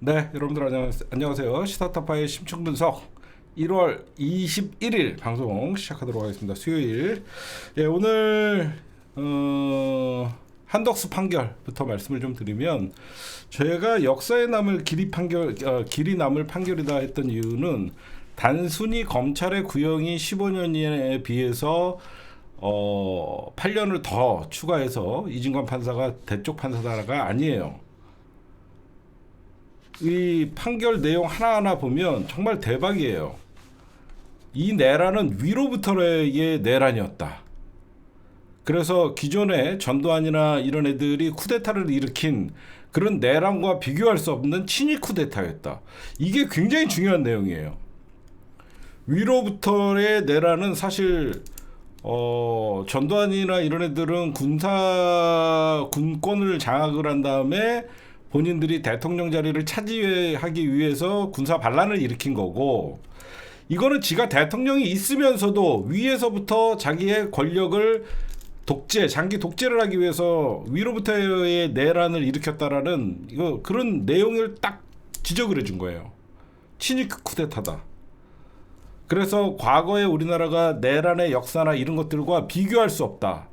네, 여러분들 안녕하세요. 시사타파의 심층 분석 1월 21일 방송 시작하도록 하겠습니다. 수요일. 예, 오늘 한덕수 판결부터 말씀을 좀 드리면, 제가 역사에 남을 길이 남을 판결이다 했던 이유는 단순히 검찰의 구형이 15년에 비해서 8년을 더 추가해서 이진관 판사가 대쪽 판사다가 아니에요. 이 판결 내용 하나하나 보면 정말 대박이에요. 이 내란은 위로부터의 내란이었다. 그래서 기존의 전두환이나 이런 애들이 쿠데타를 일으킨 그런 내란과 비교할 수 없는 친위 쿠데타였다. 이게 굉장히 중요한 내용이에요. 위로부터의 내란은 사실 전두환이나 이런 애들은 군권을 장악을 한 다음에 본인들이 대통령 자리를 차지하기 위해서 군사 반란을 일으킨 거고, 이거는 지가 대통령이 있으면서도 위에서부터 자기의 권력을 장기 독재를 하기 위해서 위로부터의 내란을 일으켰다라는 그런 내용을 딱 지적을 해준 거예요. 친위 쿠데타다. 그래서 과거에 우리나라가 내란의 역사나 이런 것들과 비교할 수 없다.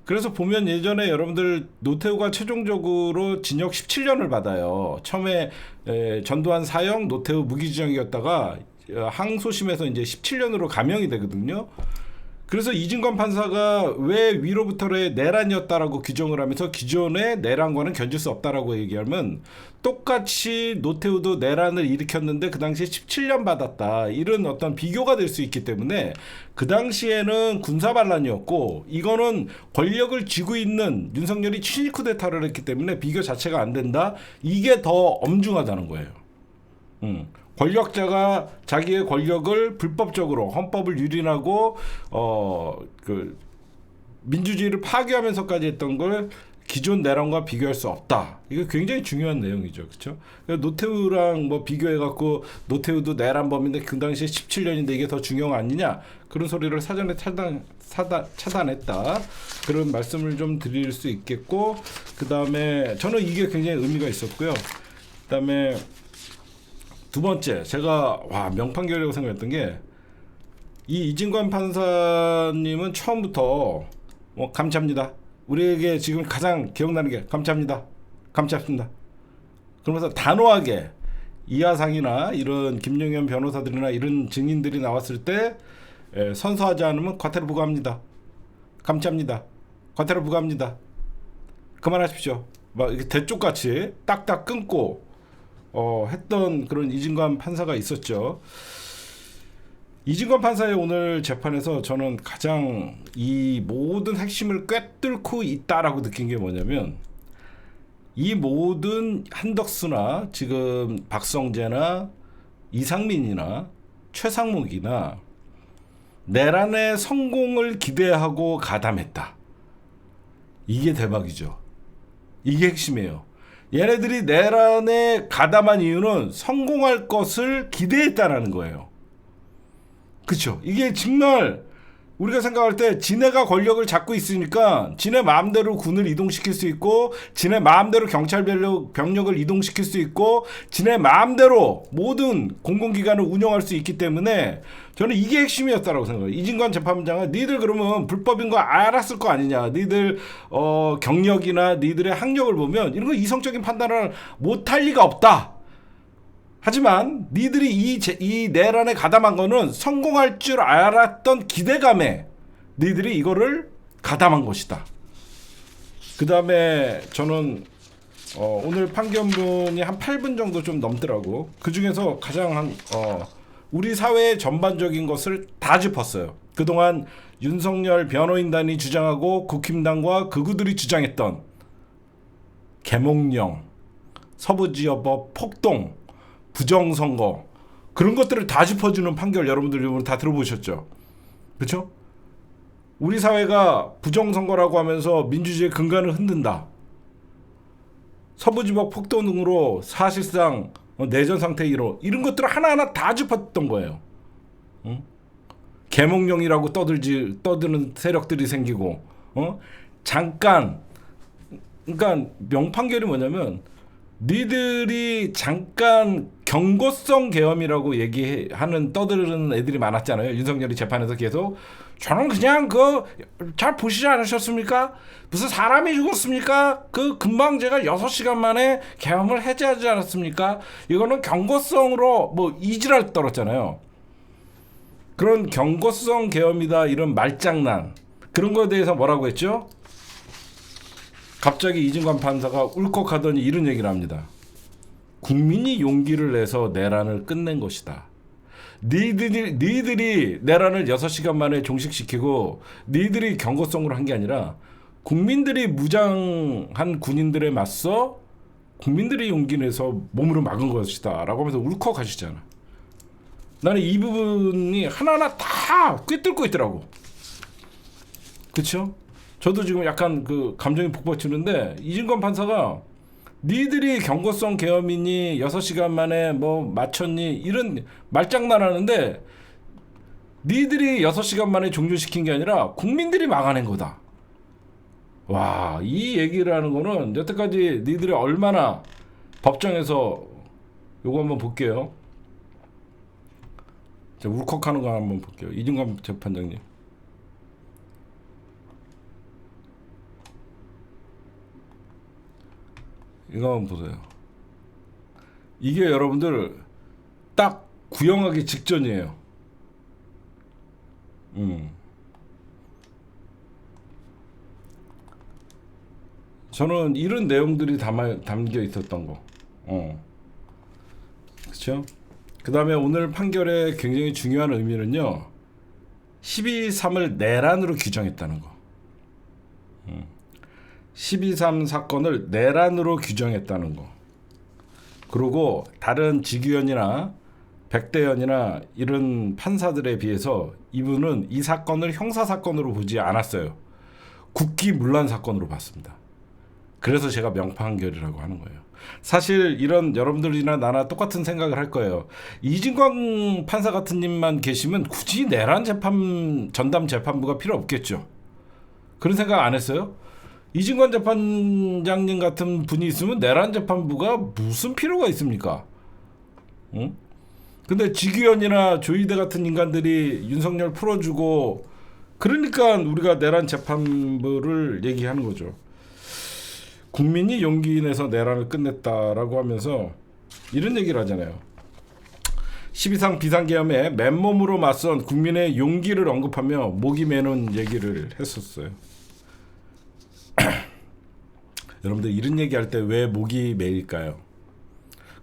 그래서 보면 예전에 여러분들 노태우가 최종적으로 징역 17년을 받아요. 처음에 전두환 사형, 노태우 무기징역이었다가 항소심에서 이제 17년으로 감형이 되거든요. 그래서 이진관 판사가 왜 위로부터의 내란이었다라고 규정을 하면서 기존의 내란과는 견줄 수 없다라고 얘기하면, 똑같이 노태우도 내란을 일으켰는데 그 당시에 17년 받았다, 이런 어떤 비교가 될 수 있기 때문에 그 당시에는 군사 반란이었고 이거는 권력을 쥐고 있는 윤석열이 친위 쿠데타를 했기 때문에 비교 자체가 안 된다. 이게 더 엄중하다는 거예요. 권력자가 자기의 권력을 불법적으로 헌법을 유린하고 민주주의를 파괴하면서까지 했던 걸 기존 내란과 비교할 수 없다. 이거 굉장히 중요한 내용이죠, 그렇죠? 노태우랑 뭐 비교해갖고 노태우도 내란범인데 그 당시에 17년인데 이게 더 중요한 거 아니냐, 그런 소리를 사전에 차단했다. 그런 말씀을 좀 드릴 수 있겠고, 그 다음에 저는 이게 굉장히 의미가 있었고요. 그 다음에 두 번째, 제가 명판결이라고 생각했던 게, 이 이진관 판사님은 처음부터 감사합니다. 우리에게 지금 가장 기억나는 게 감사합니다. 감사합니다. 그러면서 단호하게 이하상이나 이런 김용현 변호사들이나 이런 증인들이 나왔을 때 선서하지 않으면 과태료 부과합니다. 감사합니다. 과태료 부과합니다. 그만하십시오. 막 이렇게 대쪽같이 딱딱 끊고 했던 그런 이진관 판사가 있었죠. 이진관 판사의 오늘 재판에서 저는 가장 이 모든 핵심을 꿰뚫고 있다라고 느낀 게 뭐냐면, 이 모든 한덕수나 지금 박성재나 이상민이나 최상목이나 내란의 성공을 기대하고 가담했다. 이게 대박이죠. 이게 핵심이에요. 얘네들이 내란에 가담한 이유는 성공할 것을 기대했다라는 거예요. 그렇죠. 이게 정말 우리가 생각할 때 지네가 권력을 잡고 있으니까 지네 마음대로 군을 이동시킬 수 있고, 지네 마음대로 경찰 병력을 이동시킬 수 있고, 지네 마음대로 모든 공공기관을 운영할 수 있기 때문에 저는 이게 핵심이었다고 생각해요. 이진관 재판장은 니들 그러면 불법인 거 알았을 거 아니냐, 니들 경력이나 니들의 학력을 보면 이런 거 이성적인 판단을 못할 리가 없다. 하지만 니들이 이 내란에 가담한 거는 성공할 줄 알았던 기대감에 니들이 이거를 가담한 것이다. 그 다음에 저는 오늘 판결문이 한 8분 정도 좀 넘더라고. 그 중에서 가장 우리 사회의 전반적인 것을 다 짚었어요. 그동안 윤석열 변호인단이 주장하고 국힘당과 극우들이 주장했던 계몽령, 서부지역법 폭동, 부정선거, 그런 것들을 다 짚어주는 판결, 여러분들 여러분 다 들어보셨죠? 그렇죠? 우리 사회가 부정선거라고 하면서 민주주의의 근간을 흔든다. 서부지법 폭동 등으로 사실상 내전 상태 이런 것들을 하나하나 다 짚었던 거예요. 응? 계몽령이라고 떠드는 세력들이 생기고, 잠깐, 그러니까 명판결이 뭐냐면, 니들이 잠깐 경고성 계엄이라고 얘기하는 떠드는 애들이 많았잖아요. 윤석열이 재판에서 계속 저는 그냥 그 잘 보시지 않으셨습니까? 무슨 사람이 죽었습니까? 그 금방 제가 6시간 만에 계엄을 해제하지 않았습니까? 이거는 경고성으로 뭐 이지랄 떨었잖아요. 그런 경고성 계엄이다 이런 말장난 그런 거에 대해서 뭐라고 했죠? 갑자기 이진관 판사가 울컥하더니 이런 얘기를 합니다. 국민이 용기를 내서 내란을 끝낸 것이다. 니들이 내란을 6시간 만에 종식시키고 니들이 경고성으로 한 게 아니라 국민들이 무장한 군인들에 맞서 국민들이 용기 내서 몸으로 막은 것이다 라고 하면서 울컥하시잖아. 나는 이 부분이 하나하나 다 꿰뚫고 있더라고. 그쵸? 저도 지금 약간 그 감정이 북받치는데 이진관 판사가 니들이 경고성 계엄이니 6시간 만에 뭐 맞췄니 이런 말장난 하는데 니들이 6시간 만에 종료시킨 게 아니라 국민들이 막아낸 거다. 와, 이 얘기를 하는 거는 여태까지 니들이 얼마나 법정에서 요거 한번 볼게요. 자, 울컥하는 거 한번 볼게요. 이진관 재판장님. 이거 한번 보세요. 이게 여러분들 딱 구형하기 직전이에요. 저는 이런 내용들이 담겨 있었던 거. 그렇죠? 그 다음에 오늘 판결의 굉장히 중요한 의미는요. 12.3을 내란으로 규정했다는 거. 12.3 사건을 내란으로 규정했다는 거. 그리고 다른 직위원이나 백대현이나 이런 판사들에 비해서 이분은 이 사건을 형사사건으로 보지 않았어요. 국기문란 사건으로 봤습니다. 그래서 제가 명판결이라고 하는 거예요. 사실 이런 여러분들이나 나나 똑같은 생각을 할 거예요. 이진광 판사 같은 님만 계시면 굳이 내란 재판 전담 재판부가 필요 없겠죠. 그런 생각 안 했어요? 이진관 재판장님 같은 분이 있으면 내란 재판부가 무슨 필요가 있습니까? 응? 근데 지규현이나 조희대 같은 인간들이 윤석열 풀어주고 그러니까 우리가 내란 재판부를 얘기하는 거죠. 국민이 용기 내서 내란을 끝냈다라고 하면서 이런 얘기를 하잖아요. 12.3 비상계엄에 맨몸으로 맞선 국민의 용기를 언급하며 목이 매는 얘기를 했었어요. 여러분들 이런 얘기할 때 왜 목이 메일까요?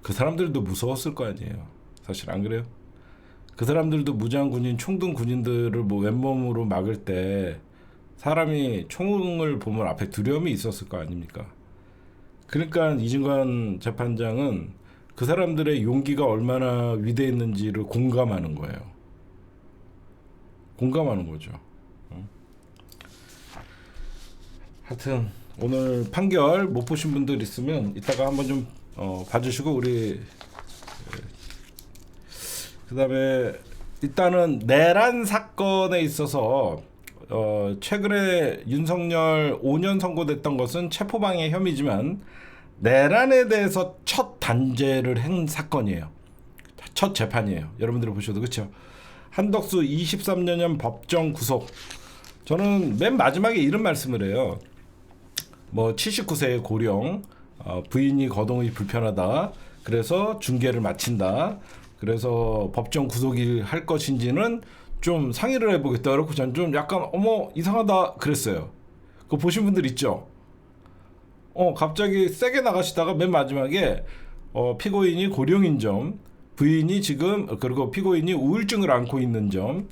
그 사람들도 무서웠을 거 아니에요. 사실 안 그래요? 그 사람들도 무장군인, 총등 군인들을 뭐 맨몸으로 막을 때 사람이 총을 보면 앞에 두려움이 있었을 거 아닙니까? 그러니까 이진관 재판장은 그 사람들의 용기가 얼마나 위대했는지를 공감하는 거예요. 공감하는 거죠. 하여튼 오늘 판결 못 보신 분들 있으면 이따가 한번 좀 봐주시고 우리 그다음에 일단은 내란 사건에 있어서 최근에 윤석열 5년 선고됐던 것은 체포방해 혐의지만 내란에 대해서 첫 단죄를 한 사건이에요. 첫 재판이에요. 여러분들이 보셔도 그렇죠. 한덕수 23년형 법정 구속. 저는 맨 마지막에 이런 말씀을 해요. 뭐 79세의 고령, 부인이 거동이 불편하다. 그래서 중계를 마친다. 그래서 법정 구속이 할 것인지는 좀 상의를 해보겠다. 그렇고 저는 좀 약간 어머 이상하다 그랬어요. 그거 보신 분들 있죠? 갑자기 세게 나가시다가 맨 마지막에 피고인이 고령인 점, 부인이 지금 그리고 피고인이 우울증을 앓고 있는 점,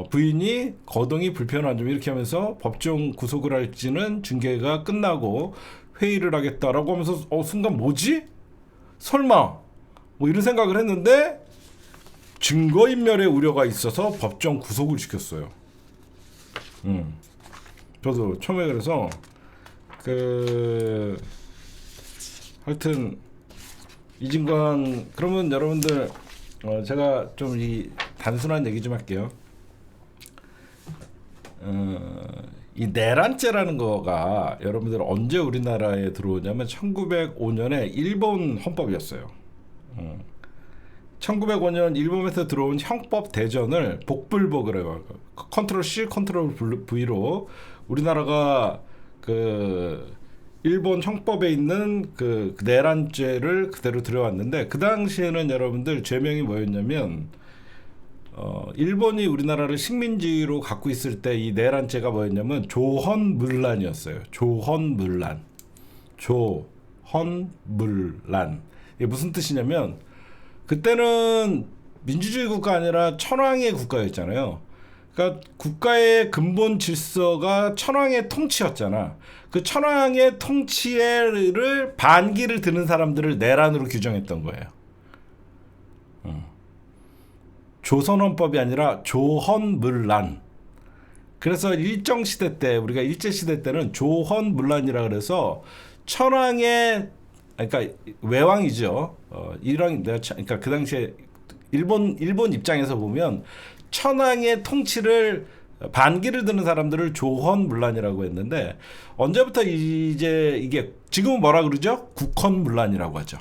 부인이 거동이 불편한 점 이렇게 하면서 법정 구속을 할지는 중계가 끝나고 회의를 하겠다라고 하면서 순간 뭐지? 설마 뭐 이런 생각을 했는데 증거인멸의 우려가 있어서 법정 구속을 시켰어요. 저도 처음에 그래서 하여튼 이진관 그러면 여러분들 제가 좀 이 단순한 얘기 좀 할게요. 이 내란죄라는 거가 여러분들 언제 우리나라에 들어오냐면 1905년에 일본 헌법이었어요. 1905년 일본에서 들어온 형법 대전을 복불복이라고 컨트롤 C, 컨트롤 V로 우리나라가 그 일본 형법에 있는 그 내란죄를 그대로 들여왔는데, 그 당시에는 여러분들 죄명이 뭐였냐면 일본이 우리나라를 식민지로 갖고 있을 때 이 내란죄가 뭐였냐면 조헌물란이었어요. 조헌물란. 조헌물란. 이게 무슨 뜻이냐면, 그때는 민주주의 국가 아니라 천황의 국가였잖아요. 그러니까 국가의 근본 질서가 천황의 통치였잖아. 그 천황의 통치를 반기를 드는 사람들을 내란으로 규정했던 거예요. 조선헌법이 아니라 조헌물란. 그래서 일정 시대 때, 우리가 일제 시대 때는 조헌물란이라 그래서 천황의, 그러니까 외왕이죠. 그러니까 그 당시에 일본 입장에서 보면 천황의 통치를 반기를 드는 사람들을 조헌물란이라고 했는데, 언제부터 이제 이게 지금은 뭐라 그러죠? 국헌물란이라고 하죠.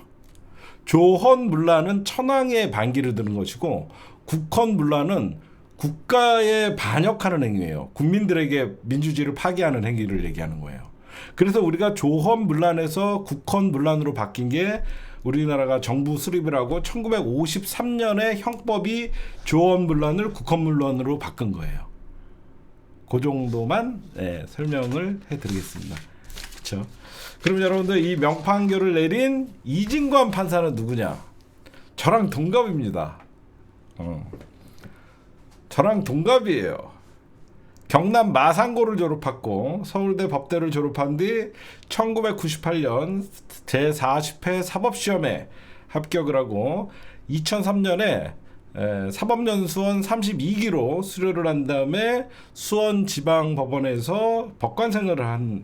조헌물란은 천황의 반기를 드는 것이고, 국헌물란은 국가에 반역하는 행위예요. 국민들에게 민주주의를 파괴하는 행위를 얘기하는 거예요. 그래서 우리가 조헌물란에서 국헌물란으로 바뀐 게, 우리나라가 정부 수립을 하고 1953년에 형법이 조헌물란을 국헌물란으로 바꾼 거예요. 그 정도만 설명을 해드리겠습니다. 그렇죠? 그럼 여러분들, 이 명판결을 내린 이진관 판사는 누구냐? 저랑 동갑입니다. 저랑 동갑이에요. 경남 마산고를 졸업했고 서울대 법대를 졸업한 뒤 1998년 제40회 사법시험에 합격을 하고 2003년에 사법연수원 32기로 수료를 한 다음에 수원지방법원에서 법관생활을 한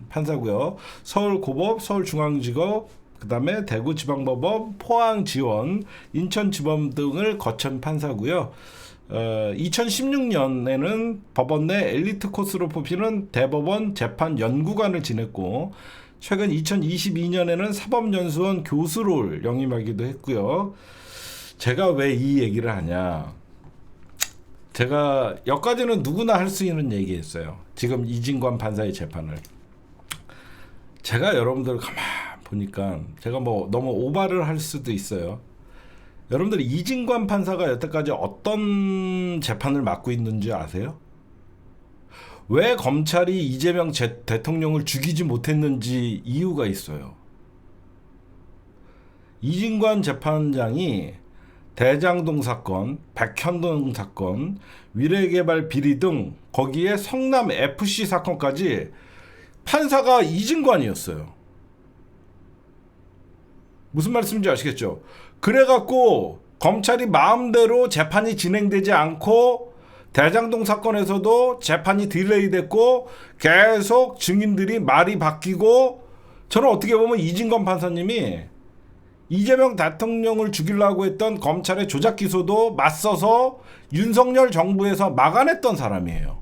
판사고요. 서울고법, 서울중앙지법, 그 다음에 대구지방법원, 포항지원, 인천지법 등을 거친 판사고요. 2016년에는 법원 내 엘리트 코스로 뽑히는 대법원 재판연구관을 지냈고, 최근 2022년에는 사법연수원 교수를 영임하기도 했고요. 제가 왜 이 얘기를 하냐, 제가 여기까지는 누구나 할 수 있는 얘기했어요. 지금 이진관 판사의 재판을 제가 여러분들 가만 보니까, 제가 뭐 너무 오바를 할 수도 있어요. 여러분들, 이진관 판사가 여태까지 어떤 재판을 맡고 있는지 아세요? 왜 검찰이 이재명 대통령을 죽이지 못했는지 이유가 있어요. 이진관 재판장이 대장동 사건, 백현동 사건, 위례개발 비리 등 거기에 성남 FC 사건까지 판사가 이진관이었어요. 무슨 말씀인지 아시겠죠? 그래갖고 검찰이 마음대로 재판이 진행되지 않고, 대장동 사건에서도 재판이 딜레이 됐고, 계속 증인들이 말이 바뀌고, 저는 어떻게 보면 이진관 판사님이 이재명 대통령을 죽이려고 했던 검찰의 조작 기소도 맞서서 윤석열 정부에서 막아냈던 사람이에요.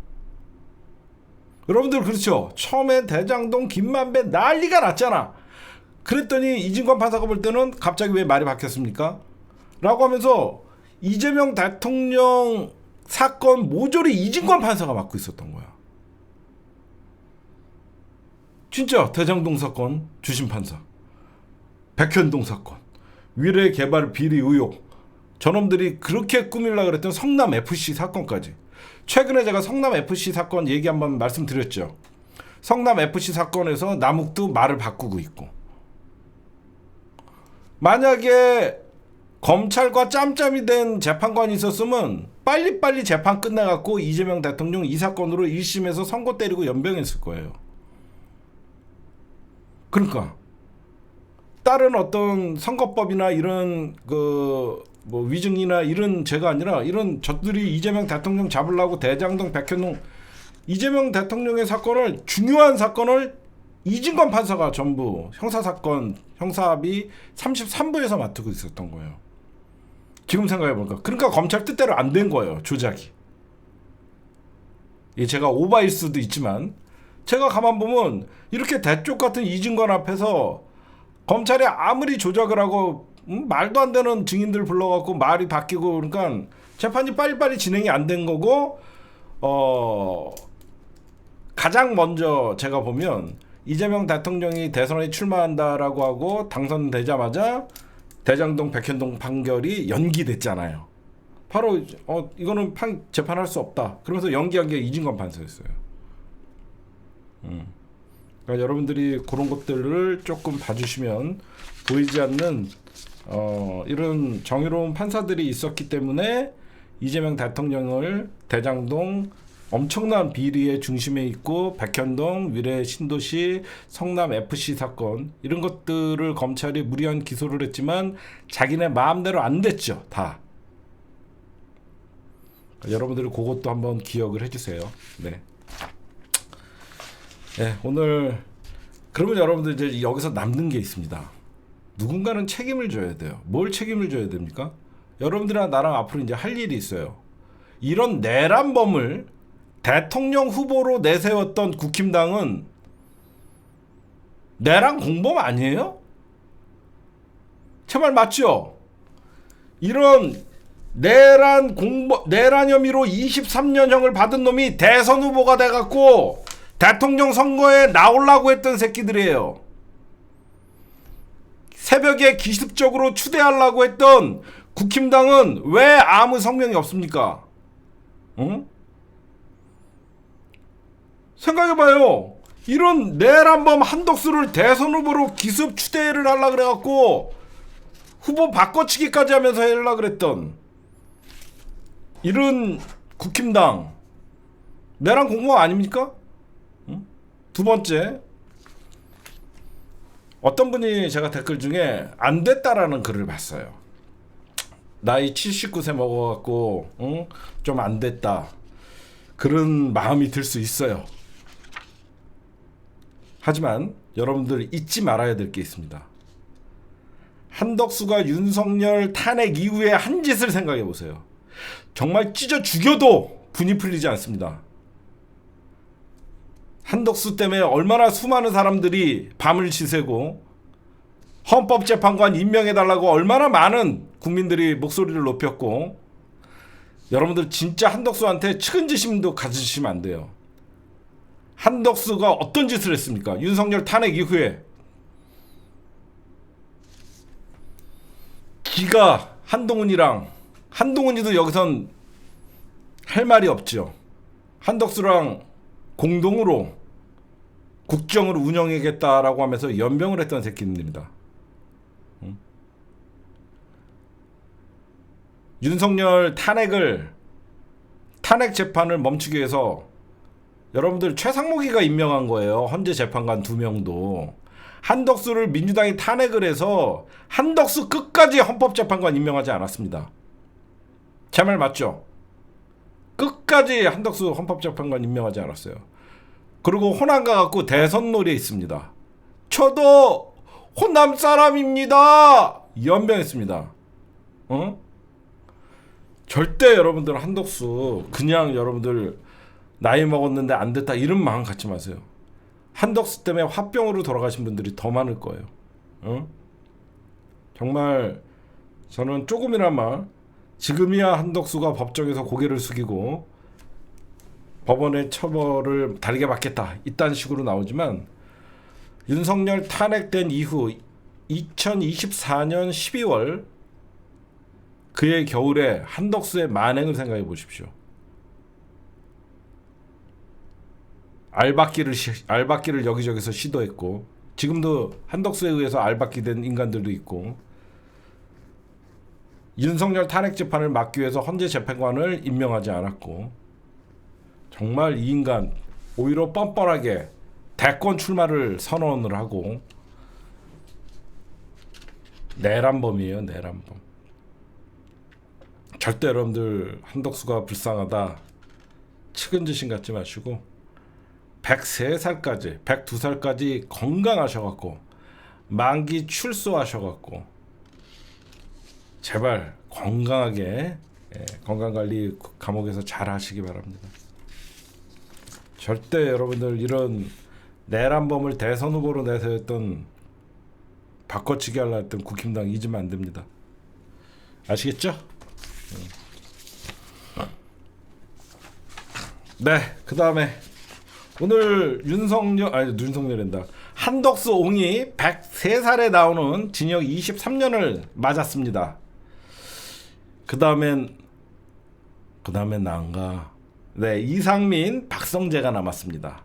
여러분들 그렇죠? 처음에 대장동 김만배 난리가 났잖아. 그랬더니 이진관 판사가 볼 때는 갑자기 왜 말이 바뀌었습니까? 라고 하면서 이재명 대통령 사건 모조리 이진관 판사가 맡고 있었던 거야. 진짜 대장동 사건 주심 판사, 백현동 사건, 위례 개발 비리 의혹, 저놈들이 그렇게 꾸밀려고 그랬던 성남 FC 사건까지. 최근에 제가 성남 FC 사건 얘기 한번 말씀드렸죠. 성남 FC 사건에서 남욱도 말을 바꾸고 있고, 만약에 검찰과 짬짬이 된 재판관이 있었으면 빨리빨리 재판 끝나갖고 이재명 대통령 이 사건으로 1심에서 선고 때리고 연병했을 거예요. 그러니까 다른 어떤 선거법이나 이런 뭐 위증이나 이런 죄가 아니라, 이런 저들이 이재명 대통령 잡으려고 대장동, 백현동, 이재명 대통령의 사건을, 중요한 사건을 이진관 판사가 전부 형사사건, 형사합의 33부에서 맡고 있었던 거예요. 지금 생각해보니까. 그러니까 검찰 뜻대로 안 된 거예요, 조작이. 이게 제가 오바일 수도 있지만 제가 가만 보면 이렇게 대쪽 같은 이진관 앞에서 검찰이 아무리 조작을 하고 말도 안 되는 증인들 불러갖고 말이 바뀌고 그러니까 재판이 빨리빨리 진행이 안 된 거고 가장 먼저 제가 보면 이재명 대통령이 대선에 출마한다라고 하고 당선되자마자 대장동 백현동 판결이 연기됐잖아요. 바로 이거는 재판할 수 없다. 그러면서 연기한 게 이진관 판사였어요. 그러니까 여러분들이 그런 것들을 조금 봐주시면 보이지 않는 이런 정의로운 판사들이 있었기 때문에 이재명 대통령을 대장동 엄청난 비리의 중심에 있고 백현동, 위례 신도시, 성남 FC 사건 이런 것들을 검찰이 무리한 기소를 했지만 자기네 마음대로 안 됐죠. 다. 여러분들이 그것도 한번 기억을 해주세요. 네. 네, 오늘 그러면 여러분들 이제 여기서 남는 게 있습니다. 누군가는 책임을 져야 돼요. 뭘 책임을 져야 됩니까? 여러분들이랑 나랑 앞으로 이제 할 일이 있어요. 이런 내란범을 대통령 후보로 내세웠던 국힘당은 내란 공범 아니에요? 제 말 맞죠? 이런 내란 혐의로 23년형을 받은 놈이 대선 후보가 돼갖고 대통령 선거에 나오려고 했던 새끼들이에요. 새벽에 기습적으로 추대하려고 했던 국힘당은 왜 아무 성명이 없습니까? 응? 생각해봐요. 이런 내란범 한덕수를 대선 후보로 기습 추대를 하려고 그래갖고 후보 바꿔치기까지 하면서 하려고 그랬던 이런 국힘당 내란 공범 아닙니까? 응? 두 번째, 어떤 분이 제가 댓글 중에 안 됐다라는 글을 봤어요. 나이 79세 먹어갖고 응? 좀 안 됐다. 그런 마음이 들 수 있어요. 하지만 여러분들 잊지 말아야 될 게 있습니다. 한덕수가 윤석열 탄핵 이후에 한 짓을 생각해 보세요. 정말 찢어 죽여도 분이 풀리지 않습니다. 한덕수 때문에 얼마나 수많은 사람들이 밤을 지새고 헌법재판관 임명해달라고 얼마나 많은 국민들이 목소리를 높였고, 여러분들 진짜 한덕수한테 측은지심도 가지시면 안 돼요. 한덕수가 어떤 짓을 했습니까? 윤석열 탄핵 이후에 기가 한동훈이도 여기선 할 말이 없죠. 한덕수랑 공동으로 국정을 운영하겠다라고 하면서 연병을 했던 새끼들입니다. 윤석열 탄핵 재판을 멈추기 위해서 여러분들 최상목이가 임명한 거예요. 헌재 재판관 2명도. 한덕수를 민주당이 탄핵을 해서 한덕수 끝까지 헌법재판관 임명하지 않았습니다. 제 말 맞죠? 끝까지 한덕수 헌법재판관 임명하지 않았어요. 그리고 호남 가갖고 대선놀이에 있습니다. 저도 호남 사람입니다. 연병했습니다. 절대 여러분들 한덕수 그냥 여러분들 나이 먹었는데 안 됐다 이런 마음 갖지 마세요. 한덕수 때문에 화병으로 돌아가신 분들이 더 많을 거예요. 정말 저는 조금이나마 지금이야 한덕수가 법정에서 고개를 숙이고 법원의 처벌을 다르게 받겠다 이딴 식으로 나오지만, 윤석열 탄핵된 이후 2024년 12월 그해 겨울에 한덕수의 만행을 생각해 보십시오. 알박기를 여기저기서 시도했고, 지금도 한덕수에 의해서 알박기 된 인간들도 있고, 윤석열 탄핵 재판을 막기 위해서 헌재 재판관을 임명하지 않았고, 정말 이 인간 오히려 뻔뻔하게 대권 출마를 선언을 하고, 내란범이에요. 내란범. 절대 여러분들 한덕수가 불쌍하다 측은지심 갖지 마시고 103살까지 102살까지 건강하셔갖고 만기 출소하셔갖고 제발 건강하게 건강관리 감옥에서 잘 하시기 바랍니다. 절대 여러분들 이런 내란범을 대선 후보로 내세웠던 바꿔치기 하려 했던 국힘당 잊으면 안 됩니다. 아시겠죠? 네, 그 다음에 오늘 윤석열이란다. 한덕수 옹이 103살에 나오는 징역 23년을 맞았습니다. 그 다음엔 나은가? 네, 이상민, 박성재가 남았습니다.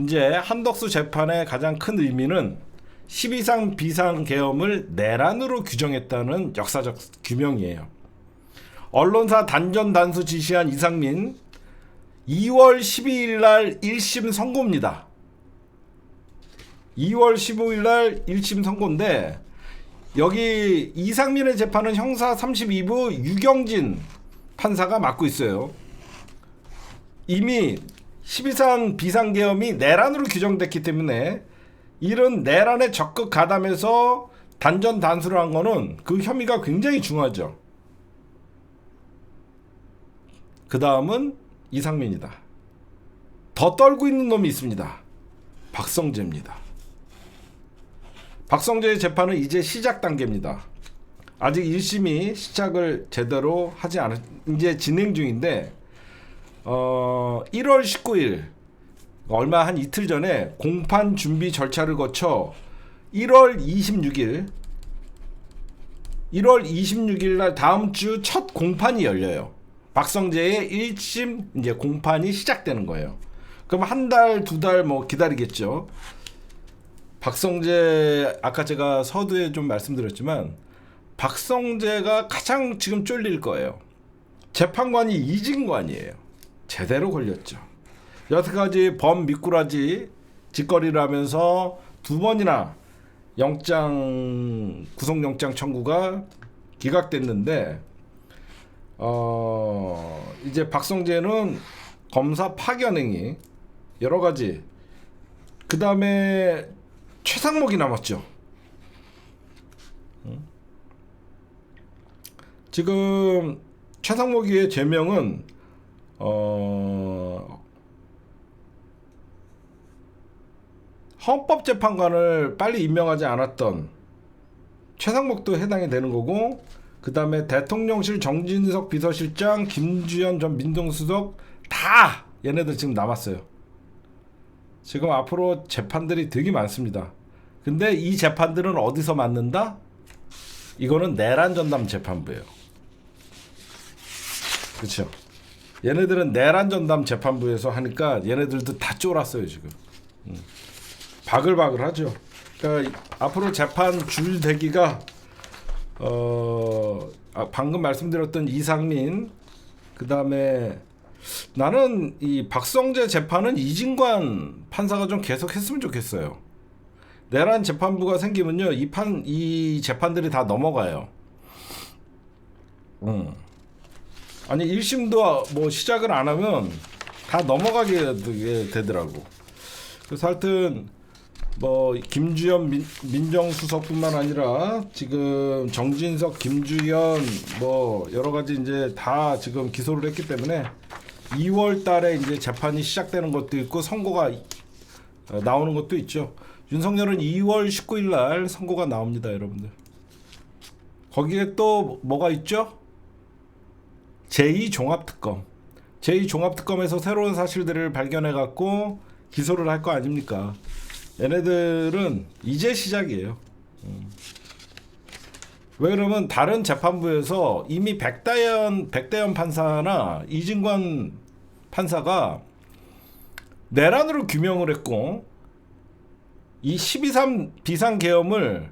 이제 한덕수 재판의 가장 큰 의미는 12상 비상계엄을 내란으로 규정했다는 역사적 규명이에요. 언론사 단전 단수 지시한 이상민 2월 12일 날 1심 선고입니다. 2월 15일 날 1심 선고인데 여기 이상민의 재판은 형사 32부 유경진 판사가 맡고 있어요. 이미 12상 비상계엄이 내란으로 규정됐기 때문에 이런 내란에 적극 가담해서 단전 단수를 한 거는 그 혐의가 굉장히 중하죠. 그 다음은 이상민이다. 더 떨고 있는 놈이 있습니다. 박성재입니다. 박성재의 재판은 이제 시작 단계입니다. 아직 1심이 시작을 제대로 하지 않았, 이제 진행 중인데 1월 19일 얼마 한 이틀 전에 공판 준비 절차를 거쳐 1월 26일 날 다음 주 첫 공판이 열려요. 박성재의 1심 이제 공판이 시작되는 거예요. 그럼 한 달, 두 달 뭐 기다리겠죠. 박성재 아까 제가 서두에 좀 말씀드렸지만 박성재가 가장 지금 쫄릴 거예요. 재판관이 이진관이에요. 제대로 걸렸죠. 여태까지 범 미꾸라지 짓거리를 하면서 두 번이나 구속영장 청구가 기각됐는데 이제 박성재는 검사 파견행위 여러 가지, 그 다음에 최상목이 남았죠. 지금 최상목의 제명은 헌법재판관을 빨리 임명하지 않았던 최상목도 해당이 되는 거고, 그 다음에 대통령실 정진석 비서실장, 김주현 전 민정수석 다 얘네들 지금 남았어요. 지금 앞으로 재판들이 되게 많습니다. 근데 이 재판들은 어디서 맡는다? 이거는 내란 전담 재판부예요. 그렇죠? 얘네들은 내란 전담 재판부에서 하니까 얘네들도 다 쫄았어요 지금. 바글바글하죠. 그러니까 앞으로 재판 줄 대기가 방금 말씀드렸던 이상민, 그 다음에 나는 이 박성재 재판은 이진관 판사가 좀 계속 했으면 좋겠어요. 내란 재판부가 생기면요 이 재판들이 다 넘어가요. 아니 1심도 뭐 시작을 안 하면 다 넘어가게 되더라고. 그래서 하여튼 뭐 김주현 민정수석뿐만 아니라 지금 정진석, 김주현 뭐 여러 가지 이제 다 지금 기소를 했기 때문에 2월 달에 이제 재판이 시작되는 것도 있고 선고가 나오는 것도 있죠. 윤석열은 2월 19일 날 선고가 나옵니다, 여러분들. 거기에 또 뭐가 있죠? 제2종합특검. 제2종합특검에서 새로운 사실들을 발견해 갖고 기소를 할 거 아닙니까? 얘네들은 이제 시작이에요. 왜 그러면 다른 재판부에서 이미 백대현 판사나 이진관 판사가 내란으로 규명을 했고 이 12.3 비상계엄을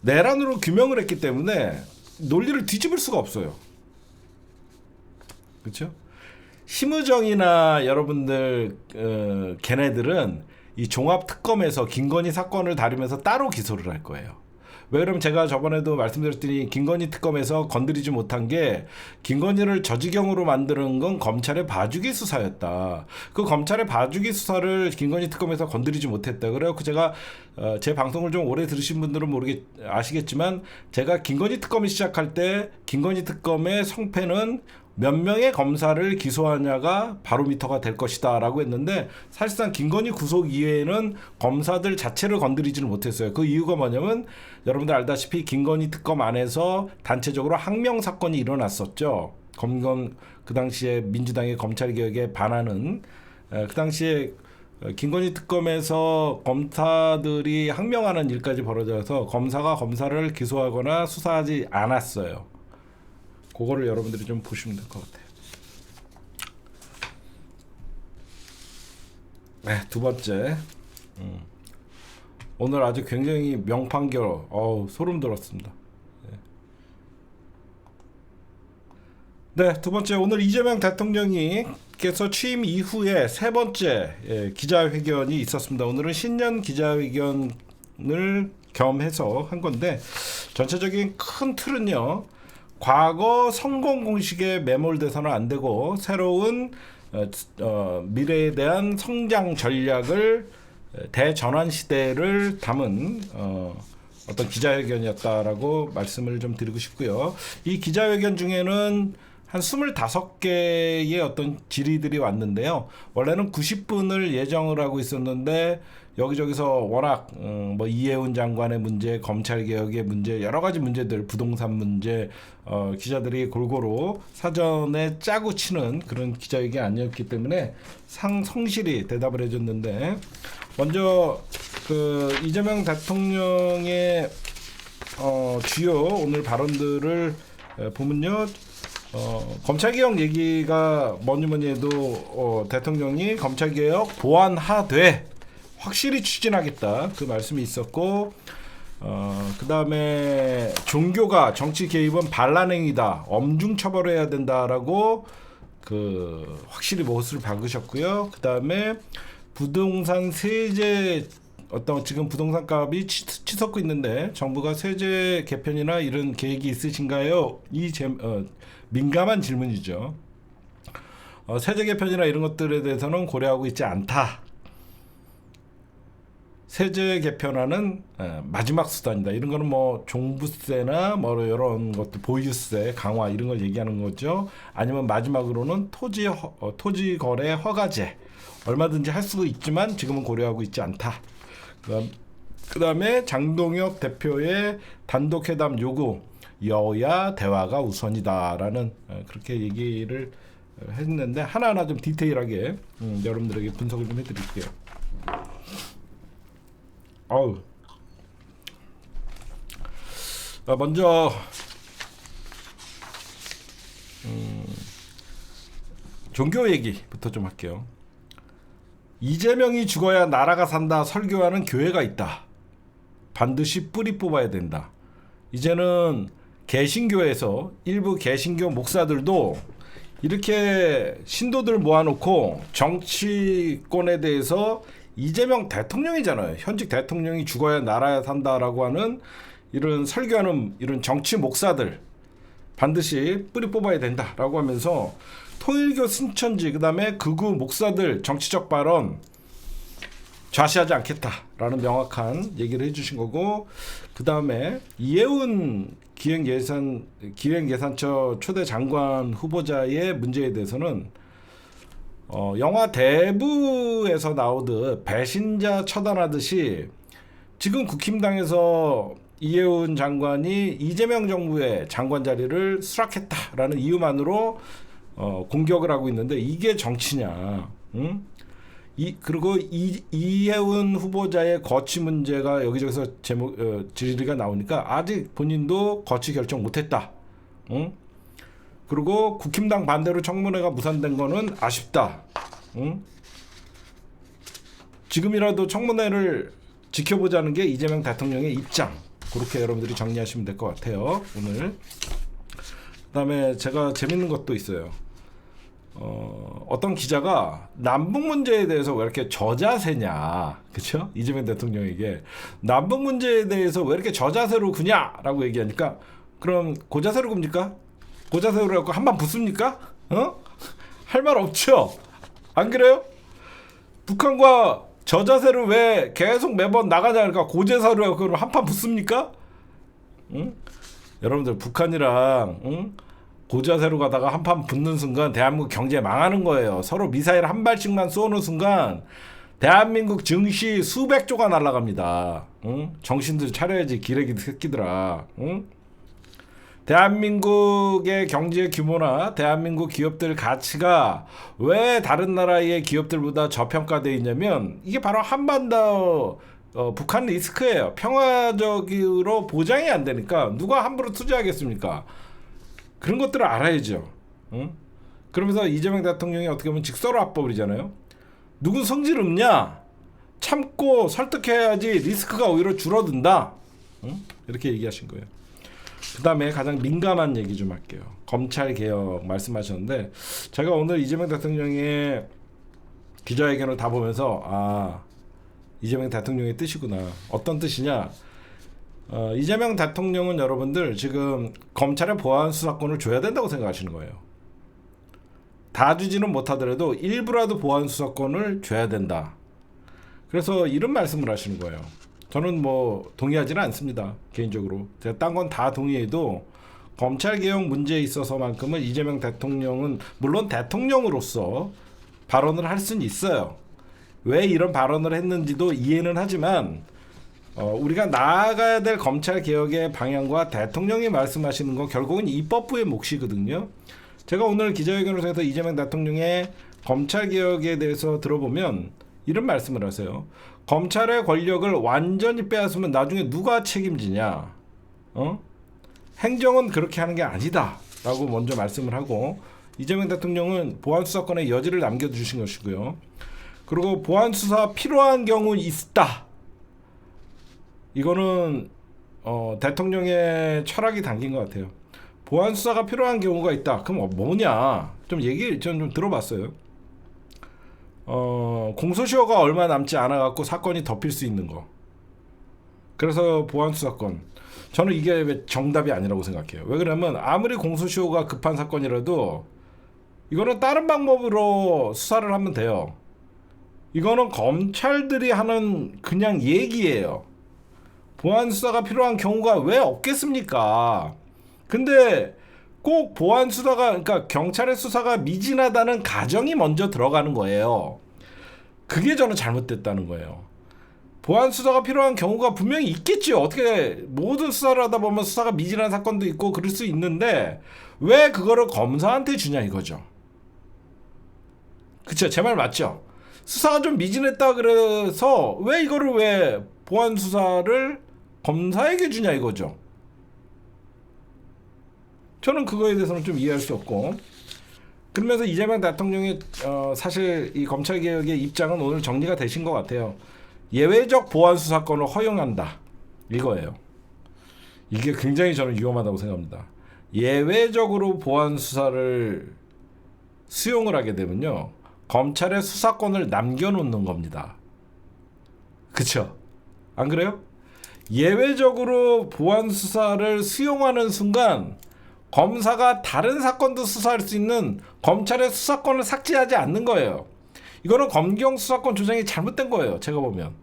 내란으로 규명을 했기 때문에 논리를 뒤집을 수가 없어요. 그렇죠? 심의정이나 여러분들 걔네들은 이 종합특검에서 김건희 사건을 다루면서 따로 기소를 할 거예요. 왜 그러면 제가 저번에도 말씀드렸더니 김건희 특검에서 건드리지 못한 게 김건희를 저지경으로 만드는 건 검찰의 봐주기 수사였다. 그 검찰의 봐주기 수사를 김건희 특검에서 건드리지 못했다. 그래서 제가 제 방송을 좀 오래 들으신 분들은 아시겠지만 제가 김건희 특검이 시작할 때 김건희 특검의 성패는 몇 명의 검사를 기소하냐가 바로미터가 될 것이다 라고 했는데, 사실상 김건희 구속 이외에는 검사들 자체를 건드리지는 못했어요. 그 이유가 뭐냐면 여러분들 알다시피 김건희 특검 안에서 단체적으로 항명 사건이 일어났었죠. 그 당시에 민주당의 검찰개혁에 반하는, 그 당시에 김건희 특검에서 검사들이 항명하는 일까지 벌어져서 검사가 검사를 기소하거나 수사하지 않았어요. 그거를 여러분들이 좀 보시면 될 것 같아요. 네, 두 번째. 오늘 아주 굉장히 명판결, 소름 돋았습니다. 네, 두 번째, 오늘 이재명 대통령께서 취임 이후에 세 번째 기자회견이 있었습니다. 오늘은 신년 기자회견을 겸해서 한 건데, 전체적인 큰 틀은요, 과거 성공 공식에 매몰돼서는 안 되고 새로운 미래에 대한 성장 전략을, 대전환 시대를 담은 어떤 기자회견이었다라고 말씀을 좀 드리고 싶고요. 이 기자회견 중에는 한 25개의 어떤 질의들이 왔는데요. 원래는 90분을 예정을 하고 있었는데 여기저기서 워낙 뭐 이해운 장관의 문제, 검찰개혁의 문제, 여러 가지 문제들, 부동산 문제, 기자들이 골고루 사전에 짜고 치는 그런 기자회견이 아니었기 때문에 성실히 대답을 해줬는데, 먼저 그 이재명 대통령의 주요 오늘 발언들을 보면요. 검찰개혁 얘기가 뭐니 해도 대통령이 검찰개혁 보완하되 확실히 추진하겠다, 그 말씀이 있었고, 그 다음에 종교가 정치 개입은 반란행위다, 엄중 처벌해야 된다라고 확실히 못을 박으셨고요. 그 다음에 부동산 세제, 지금 부동산 값이 치솟고 있는데 정부가 세제 개편이나 이런 계획이 있으신가요? 민감한 질문이죠. 세제 개편이나 이런 것들에 대해서는 고려하고 있지 않다. 세제 개편안은 마지막 수단이다. 이런 거는 뭐 종부세나 뭐 이런 것들, 보유세 강화 이런 걸 얘기하는 거죠. 아니면 마지막으로는 토지 거래 허가제, 얼마든지 할 수 있지만 지금은 고려하고 있지 않다. 그 다음에 장동혁 대표의 단독 회담 요구, 여야 대화가 우선이다라는 그렇게 얘기를 했는데, 하나하나 좀 디테일하게 여러분들에게 분석을 좀 해드릴게요. 먼저 종교 얘기부터 좀 할게요. 이재명이 죽어야 나라가 산다 설교하는 교회가 있다. 반드시 뿌리 뽑아야 된다. 이제는 개신교에서 일부 개신교 목사들도 이렇게 신도들 모아놓고 정치권에 대해서, 이재명 대통령이잖아요. 현직 대통령이 죽어야 나라야 산다라고 하는 이런 설교하는 이런 정치 목사들 반드시 뿌리 뽑아야 된다라고 하면서, 통일교 신천지, 그 다음에 극우 목사들 정치적 발언 좌시하지 않겠다라는 명확한 얘기를 해주신 거고, 그 다음에 이해운 기획예산처 초대 장관 후보자의 문제에 대해서는 영화 대부에서 나오듯 배신자 처단하듯이 지금 국힘당에서 이해운 장관이 이재명 정부의 장관 자리를 수락했다라는 이유만으로 공격을 하고 있는데, 이게 정치냐? 응? 그리고 이해운 후보자의 거취 문제가 여기저기서 질의가 나오니까 아직 본인도 거취 결정 못했다. 응? 그리고 국힘당 반대로 청문회가 무산된 거는 아쉽다. 응? 지금이라도 청문회를 지켜보자는 게 이재명 대통령의 입장. 그렇게 여러분들이 정리하시면 될 것 같아요, 오늘. 그다음에 제가 재밌는 것도 있어요. 어떤 기자가 남북 문제에 대해서 왜 이렇게 저자세냐, 그렇죠? 이재명 대통령에게 남북 문제에 대해서 왜 이렇게 저자세로 구냐라고 얘기하니까, 그럼 고자세로 굽니까? 고자세로 갖고 한번 붙습니까? 할 말 없죠. 안 그래요? 북한과 저자세로 왜 계속 매번 나가냐, 그러니까 고자세로 그럼 한판 붙습니까? 응? 여러분들 북한이랑 고자세로 가다가 한판 붙는 순간 대한민국 경제 망하는 거예요. 서로 미사일 한 발씩만 쏘는 순간 대한민국 증시 수백 조가 날아갑니다. 응? 정신들 차려야지 기레기 새끼들아. 응? 대한민국의 경제 규모나 대한민국 기업들 가치가 왜 다른 나라의 기업들보다 저평가되어 있냐면 이게 바로 한반도 북한 리스크예요. 평화적으로 보장이 안 되니까 누가 함부로 투자하겠습니까? 그런 것들을 알아야죠. 응? 그러면서 이재명 대통령이 어떻게 보면 직설화법이잖아요. 누군 성질 없냐? 참고 설득해야지 리스크가 오히려 줄어든다. 응? 이렇게 얘기하신 거예요. 그 다음에 가장 민감한 얘기 좀 할게요. 검찰개혁 말씀하셨는데 제가 오늘 이재명 대통령의 기자회견을 다 보면서 이재명 대통령의 뜻이구나. 어떤 뜻이냐? 이재명 대통령은 여러분들 지금 검찰의 보안 수사권을 줘야 된다고 생각하시는 거예요. 다 주지는 못하더라도 일부라도 보안 수사권을 줘야 된다. 그래서 이런 말씀을 하시는 거예요. 저는 뭐 동의하지는 않습니다. 개인적으로. 제가 딴 건 다 동의해도 검찰개혁 문제에 있어서만큼은 이재명 대통령은 물론 대통령으로서 발언을 할 수는 있어요. 왜 이런 발언을 했는지도 이해는 하지만 우리가 나아가야 될 검찰개혁의 방향과 대통령이 말씀하시는 건 결국은 입법부의 몫이거든요. 제가 오늘 기자회견을 통해서 이재명 대통령의 검찰개혁에 대해서 들어보면 이런 말씀을 하세요. 검찰의 권력을 완전히 빼앗으면 나중에 누가 책임지냐? 행정은 그렇게 하는 게 아니다 라고 먼저 말씀을 하고 이재명 대통령은 보안수사권의 여지를 남겨주신 것이고요. 그리고 보안수사 필요한 경우 있다. 이거는 대통령의 철학이 담긴 것 같아요. 보안수사가 필요한 경우가 있다. 그럼 뭐냐? 좀 얘기 좀 들어봤어요. 공소시효가 얼마 남지 않아 갖고 사건이 덮일 수 있는 거. 그래서 보안수사권. 저는 이게 정답이 아니라고 생각해요. 왜 그러면 아무리 공소시효가 급한 사건이라도 이거는 다른 방법으로 수사를 하면 돼요. 이거는 검찰들이 하는 그냥 얘기예요. 보안수사가 필요한 경우가 왜 없겠습니까? 근데 꼭 보안수사가 그러니까 경찰의 수사가 미진하다는 가정이 먼저 들어가는 거예요. 그게 저는 잘못됐다는 거예요. 보안수사가 필요한 경우가 분명히 있겠죠. 어떻게 모든 수사를 하다 보면 수사가 미진한 사건도 있고 그럴 수 있는데 왜 그거를 검사한테 주냐 이거죠. 그쵸? 제 말 맞죠? 수사가 좀 미진했다 그래서 왜 이거를 왜 보안수사를 검사에게 주냐 이거죠. 저는 그거에 대해서는 좀 이해할 수 없고 그러면서 이재명 대통령의 사실 이 검찰개혁의 입장은 오늘 정리가 되신 것 같아요. 예외적 보안수사권을 허용한다. 이거예요. 이게 굉장히 저는 위험하다고 생각합니다. 예외적으로 보안수사를 수용을 하게 되면요. 검찰의 수사권을 남겨놓는 겁니다. 그쵸? 안 그래요? 예외적으로 보안수사를 수용하는 순간 검사가 다른 사건도 수사할 수 있는 검찰의 수사권을 삭제하지 않는 거예요. 이거는 검경 수사권 조정이 잘못된 거예요. 제가 보면.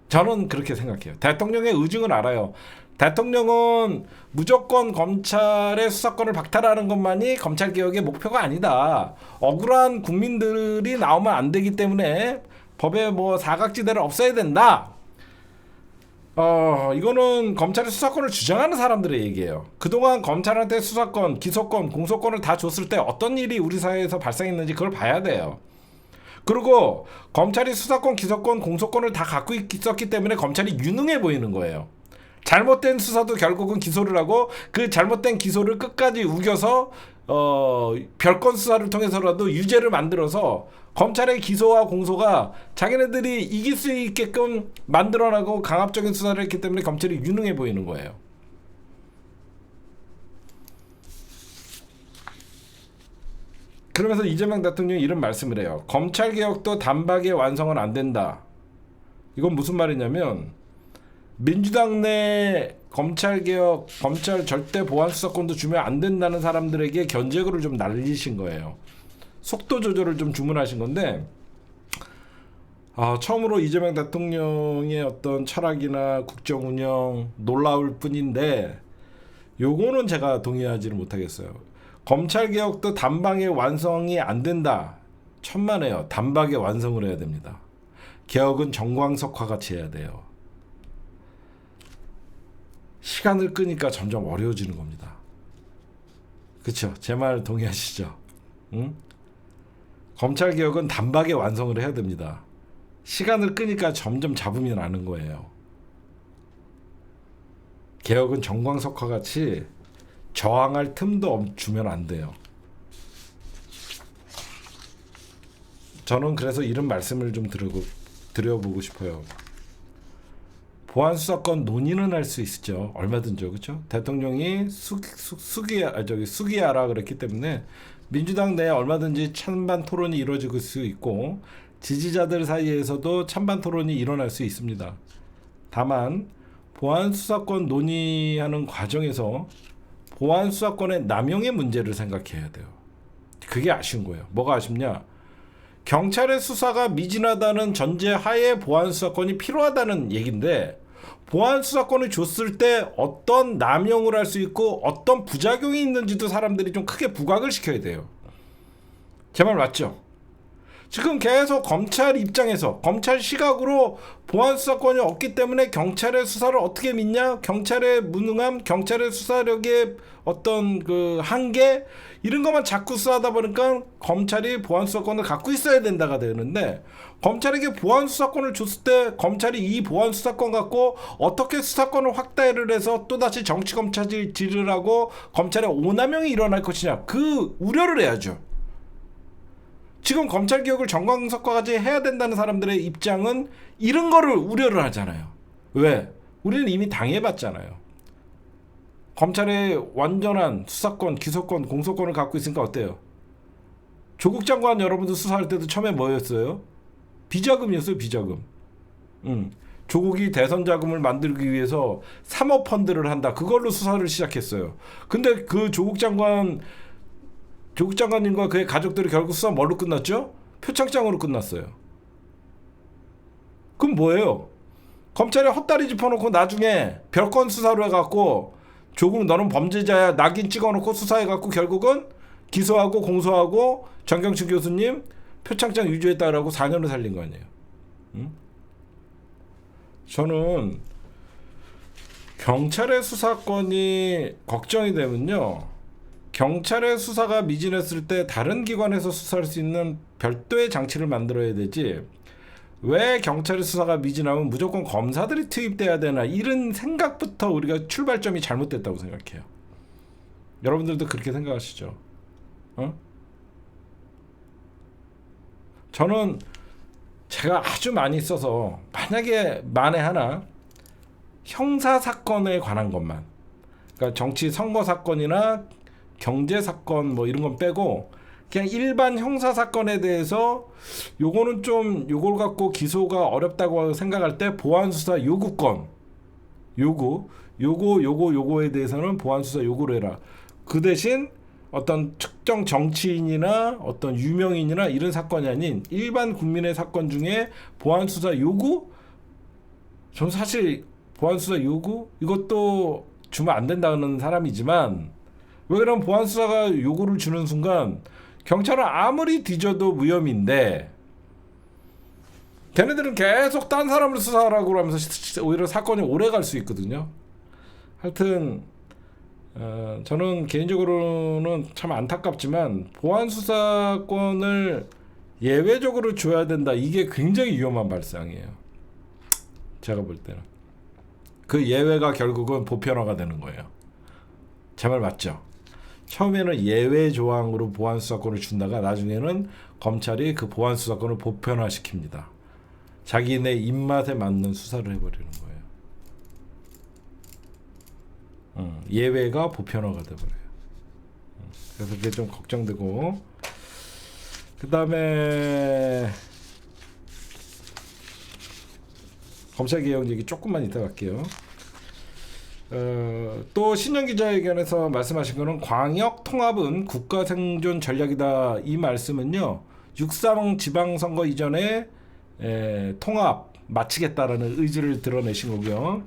저는 그렇게 생각해요. 대통령의 의중을 알아요. 대통령은 무조건 검찰의 수사권을 박탈하는 것만이 검찰개혁의 목표가 아니다. 억울한 국민들이 나오면 안 되기 때문에 법에 뭐 사각지대를 없애야 된다. 이거는 검찰의 수사권을 주장하는 사람들의 얘기예요. 그동안 검찰한테 수사권, 기소권, 공소권을 다 줬을 때 어떤 일이 우리 사회에서 발생했는지 그걸 봐야 돼요. 그리고 검찰이 수사권, 기소권, 공소권을 다 갖고 있었기 때문에 검찰이 유능해 보이는 거예요. 잘못된 수사도 결국은 기소를 하고 그 잘못된 기소를 끝까지 우겨서 별건 수사를 통해서라도 유죄를 만들어서 검찰의 기소와 공소가 자기네들이 이길 수 있게끔 만들어나고 강압적인 수사를 했기 때문에 검찰이 유능해 보이는 거예요. 그러면서 이재명 대통령이 이런 말씀을 해요. 검찰개혁도 단박에 완성은 안 된다. 이건 무슨 말이냐면 민주당 내 검찰개혁, 검찰 절대 보안수사권도 주면 안 된다는 사람들에게 견제구를 좀 날리신 거예요. 속도 조절을 좀 주문하신 건데 처음으로 이재명 대통령의 어떤 철학이나 국정 운영 놀라울 뿐인데 요거는 제가 동의하지를 못하겠어요. 검찰 개혁도 단방에 완성이 안 된다. 천만에요. 단박에 완성을 해야 됩니다. 개혁은 정광석화 같이 해야 돼요. 시간을 끄니까 점점 어려워지는 겁니다. 그쵸? 제 말 동의하시죠? 응? 검찰 개혁은 단박에 완성을 해야 됩니다. 시간을 끄니까 점점 잡음이 나는 거예요. 개혁은 정광석화 같이 저항할 틈도 주면 안 돼요. 저는 그래서 이런 말씀을 좀 드려보고 싶어요. 보안 수사권 논의는 할 수 있죠. 얼마든지, 그렇죠? 대통령이 수기하라 그랬기 때문에 민주당 내에 얼마든지 찬반 토론이 이루어질 수 있고 지지자들 사이에서도 찬반 토론이 일어날 수 있습니다. 다만 보안 수사권 논의하는 과정에서 보안 수사권의 남용의 문제를 생각해야 돼요. 그게 아쉬운 거예요. 뭐가 아쉽냐? 경찰의 수사가 미진하다는 전제 하에 보안 수사권이 필요하다는 얘기인데, 보안 수사권을 줬을 때 어떤 남용을 할 수 있고 어떤 부작용이 있는지도 사람들이 좀 크게 부각을 시켜야 돼요. 제 말 맞죠? 지금 계속 검찰 입장에서, 검찰 시각으로 보안 수사권이 없기 때문에 경찰의 수사를 어떻게 믿냐? 경찰의 무능함, 경찰의 수사력의 어떤 그 한계, 이런 것만 자꾸 수사하다 보니까 검찰이 보안 수사권을 갖고 있어야 된다가 되는데, 검찰에게 보안 수사권을 줬을 때 검찰이 이 보안 수사권 갖고 어떻게 수사권을 확대를 해서 또다시 정치 검찰질을 하고 검찰의 오남용이 일어날 것이냐, 그 우려를 해야죠. 지금 검찰 개혁을 정광석화까지 해야 된다는 사람들의 입장은 이런 거를 우려를 하잖아요. 왜? 우리는 이미 당해봤잖아요. 검찰의 완전한 수사권, 기소권, 공소권을 갖고 있으니까 어때요? 조국 장관 여러분들 수사할 때도 처음에 뭐였어요? 비자금이었어요, 비자금. 조국이 대선 자금을 만들기 위해서 사모펀드를 한다. 그걸로 수사를 시작했어요. 근데 그 조국 장관님과 그의 가족들이 결국 수사 뭘로 끝났죠? 표창장으로 끝났어요. 그럼 뭐예요? 검찰이 헛다리 짚어놓고 나중에 별건 수사로 해갖고 조국 너는 범죄자야 낙인 찍어놓고 수사해갖고 결국은 기소하고 공소하고 정경심 교수님 표창장 유죄했다라고 4년을 살린 거 아니에요. 응? 저는 경찰의 수사권이 걱정이 되면요, 경찰의 수사가 미진했을 때 다른 기관에서 수사할 수 있는 별도의 장치를 만들어야 되지, 왜 경찰의 수사가 미진하면 무조건 검사들이 투입돼야 되나, 이런 생각부터 우리가 출발점이 잘못됐다고 생각해요. 여러분들도 그렇게 생각하시죠? 저는 제가 아주 많이 써서 만에 하나 형사 사건에 관한 것만, 그러니까 정치 선거 사건이나 경제 사건 뭐 이런 건 빼고 그냥 일반 형사 사건에 대해서 요거는 좀 요걸 갖고 기소가 어렵다고 생각할 때 보안 수사 요구권, 요거에 대해서는 보안 수사 요구를 해라. 그 대신 어떤 특정 정치인이나 어떤 유명인이나 이런 사건이 아닌 일반 국민의 사건 중에 보안 수사 요구? 저는 사실 보안 수사 요구 이것도 주면 안 된다는 사람이지만, 왜 그러면 보안 수사가 요구를 주는 순간 경찰은 아무리 뒤져도 무혐의인데 걔네들은 계속 딴 사람을 수사하라고 하면서 오히려 사건이 오래 갈 수 있거든요. 하여튼 저는 개인적으로는 참 안타깝지만 보안 수사권을 예외적으로 줘야 된다, 이게 굉장히 위험한 발상이에요. 제가 볼 때는 그 예외가 결국은 보편화가 되는 거예요. 제 말 맞죠? 처음에는 예외 조항으로 보안 수사권을 준다가 나중에는 검찰이 그 보안 수사권을 보편화시킵니다. 자기네 입맛에 맞는 수사를 해버리는 거예요. 예외가 보편화가 돼버려요. 그래서 그게 좀 걱정되고, 그 다음에 검찰개혁 얘기 조금만 이따 갈게요. 또 신년 기자회견에서 말씀하신 거는 광역 통합은 국가 생존 전략이다. 이 말씀은요, 6.3 지방선거 이전에 통합 마치겠다라는 의지를 드러내신 거고요.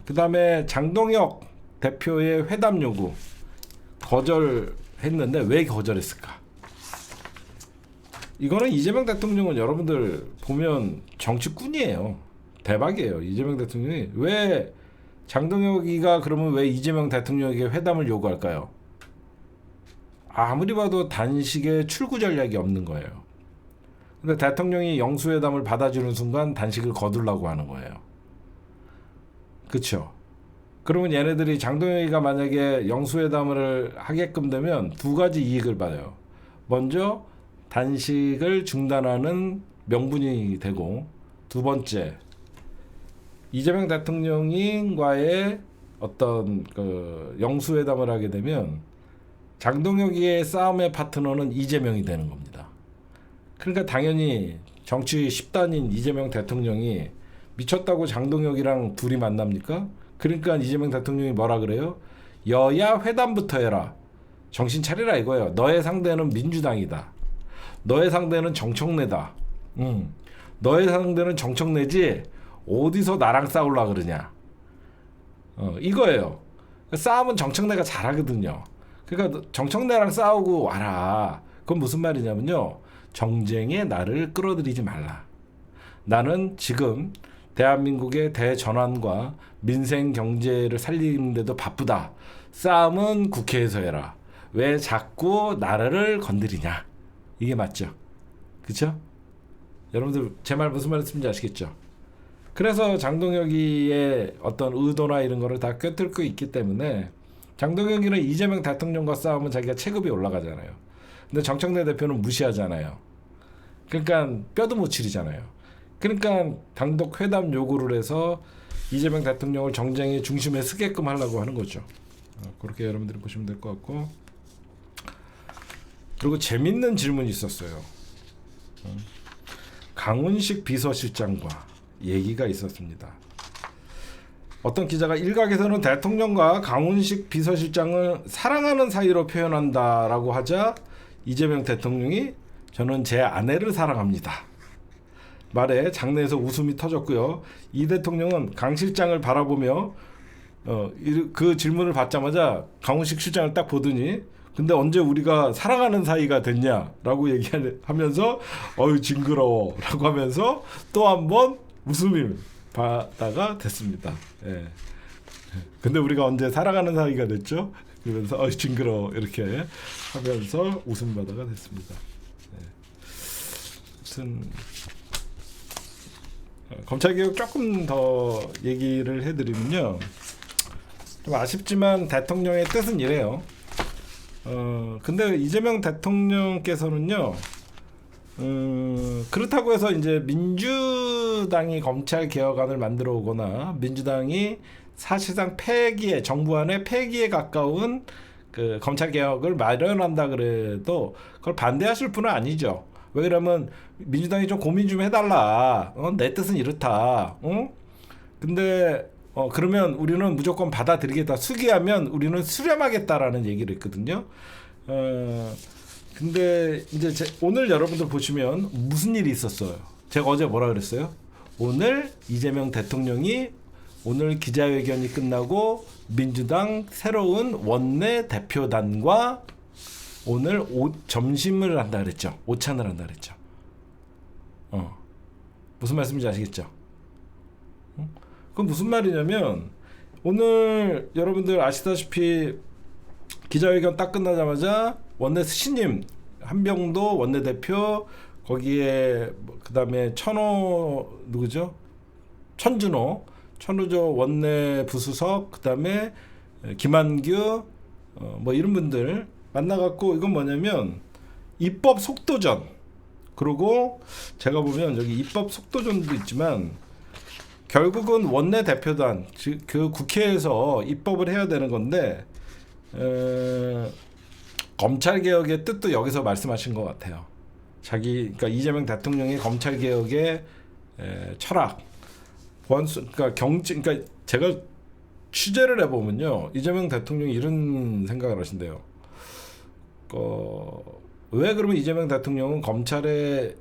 그 다음에 장동혁 대표의 회담 요구 거절했는데 왜 거절했을까? 이거는 이재명 대통령은 여러분들 보면 정치꾼이에요. 대박이에요. 이재명 대통령이 왜 장동혁이가 그러면 왜 이재명 대통령에게 회담을 요구할까요? 아무리 봐도 단식에 출구 전략이 없는 거예요. 근데 대통령이 영수회담을 받아주는 순간 단식을 거두려고 하는 거예요. 그렇죠? 그러면 얘네들이 장동혁이가 만약에 영수회담을 하게끔 되면 두 가지 이익을 받아요. 먼저 단식을 중단하는 명분이 되고, 두 번째 이재명 대통령과의 어떤 그 영수회담을 하게 되면 장동혁의 싸움의 파트너는 이재명이 되는 겁니다. 그러니까 당연히 정치 10단인 이재명 대통령이 미쳤다고 장동혁이랑 둘이 만납니까? 그러니까 이재명 대통령이 뭐라 그래요? 여야 회담부터 해라. 정신 차리라 이거예요. 너의 상대는 민주당이다. 너의 상대는 정청래다. 너의 상대는 정청래지 어디서 나랑 싸우려 그러냐. 이거예요. 싸움은 정청래가 잘하거든요. 그러니까 정청래랑 싸우고 와라. 그건 무슨 말이냐면요. 정쟁에 나를 끌어들이지 말라. 나는 지금 대한민국의 대전환과 민생 경제를 살리는데도 바쁘다. 싸움은 국회에서 해라. 왜 자꾸 나라를 건드리냐. 이게 맞죠? 그쵸? 여러분들 제 말 무슨 말인지 아시겠죠? 그래서 장동혁이의 어떤 의도나 이런 거를 다 꿰뚫고 있기 때문에 장동혁이는 이재명 대통령과 싸우면 자기가 체급이 올라가잖아요. 근데 정청래 대표는 무시하잖아요. 그러니까 뼈도 못 치르잖아요. 그러니까 단독 회담 요구를 해서 이재명 대통령을 정쟁의 중심에 서게끔 하려고 하는 거죠. 그렇게 여러분들이 보시면 될 것 같고, 그리고 재밌는 질문이 있었어요. 강훈식 비서실장과 얘기가 있었습니다. 어떤 기자가 일각에서는 대통령과 강훈식 비서실장을 사랑하는 사이로 표현한다라고 하자 이재명 대통령이 저는 제 아내를 사랑합니다. 말에 장내에서 웃음이 터졌고요. 이 대통령은 강 실장을 바라보며 그 질문을 받자마자 강훈식 실장을 딱 보더니 근데 언제 우리가 사랑하는 사이가 됐냐라고 얘기하면서 어유 징그러워라고 하면서 또 한 번 웃음이 받다가 됐습니다. 예. 근데 우리가 언제 사랑하는 사이가 됐죠? 그러면서 어유 징그러워 이렇게 하면서 웃음 받아가 됐습니다. 예. 아무튼 검찰개혁 조금 더 얘기를 해드리면요. 좀 아쉽지만 대통령의 뜻은 이래요. 근데 이재명 대통령께서는요, 그렇다고 해서 이제 민주당이 검찰 개혁안을 만들어 오거나 민주당이 사실상 폐기에, 정부 안에 폐기에 가까운 그 검찰 개혁을 마련한다 그래도 그걸 반대하실 분은 아니죠. 왜 그러면 민주당이 좀 고민 좀 해달라. 내 뜻은 이렇다. 근데 그러면 우리는 무조건 받아들이겠다. 수기하면 우리는 수렴하겠다라는 얘기를 했거든요. 근데 이제 오늘 여러분들 보시면 무슨 일이 있었어요. 제가 어제 뭐라 그랬어요? 오늘 이재명 대통령이 오늘 기자회견이 끝나고 민주당 새로운 원내 대표단과 오늘 점심을 한다 그랬죠. 오찬을 한다 그랬죠. 무슨 말씀인지 아시겠죠? 그건 무슨 말이냐면 오늘 여러분들 아시다시피 기자회견 딱 끝나자마자 원내 신임 한병도 원내대표, 거기에 그다음에 천호 누구죠? 천우조 원내 부수석, 그다음에 김한규 뭐 이런 분들 만나갖고 이건 뭐냐면 입법 속도전. 그리고 제가 보면 여기 입법 속도전도 있지만 결국은 원내 대표단, 즉 그 국회에서 입법을 해야 되는 건데 검찰 개혁의 뜻도 여기서 말씀하신 것 같아요. 그러니까 이재명 대통령의 검찰 개혁의 철학, 그러니까 그러니까 제가 취재를 해보면요, 이재명 대통령이 이런 생각을 하신대요. 왜 그러면 이재명 대통령은 검찰의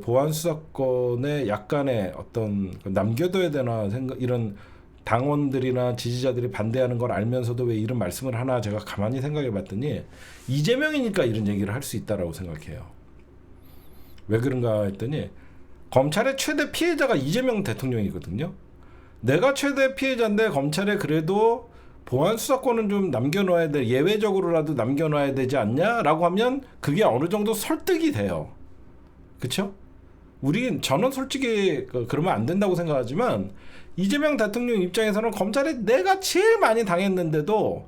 보안 수사권에 약간의 어떤 남겨둬야 되나 이런 당원들이나 지지자들이 반대하는 걸 알면서도 왜 이런 말씀을 하나 제가 가만히 생각해 봤더니 이재명이니까 이런 얘기를 할 수 있다라고 생각해요. 왜 그런가 했더니 검찰의 최대 피해자가 이재명 대통령이거든요. 내가 최대 피해자인데 검찰에 그래도 보안 수사권은 좀 남겨놔야 돼, 예외적으로라도 남겨놔야 되지 않냐라고 하면 그게 어느 정도 설득이 돼요. 그렇죠? 저는 솔직히 그러면 안 된다고 생각하지만 이재명 대통령 입장에서는 검찰에 내가 제일 많이 당했는데도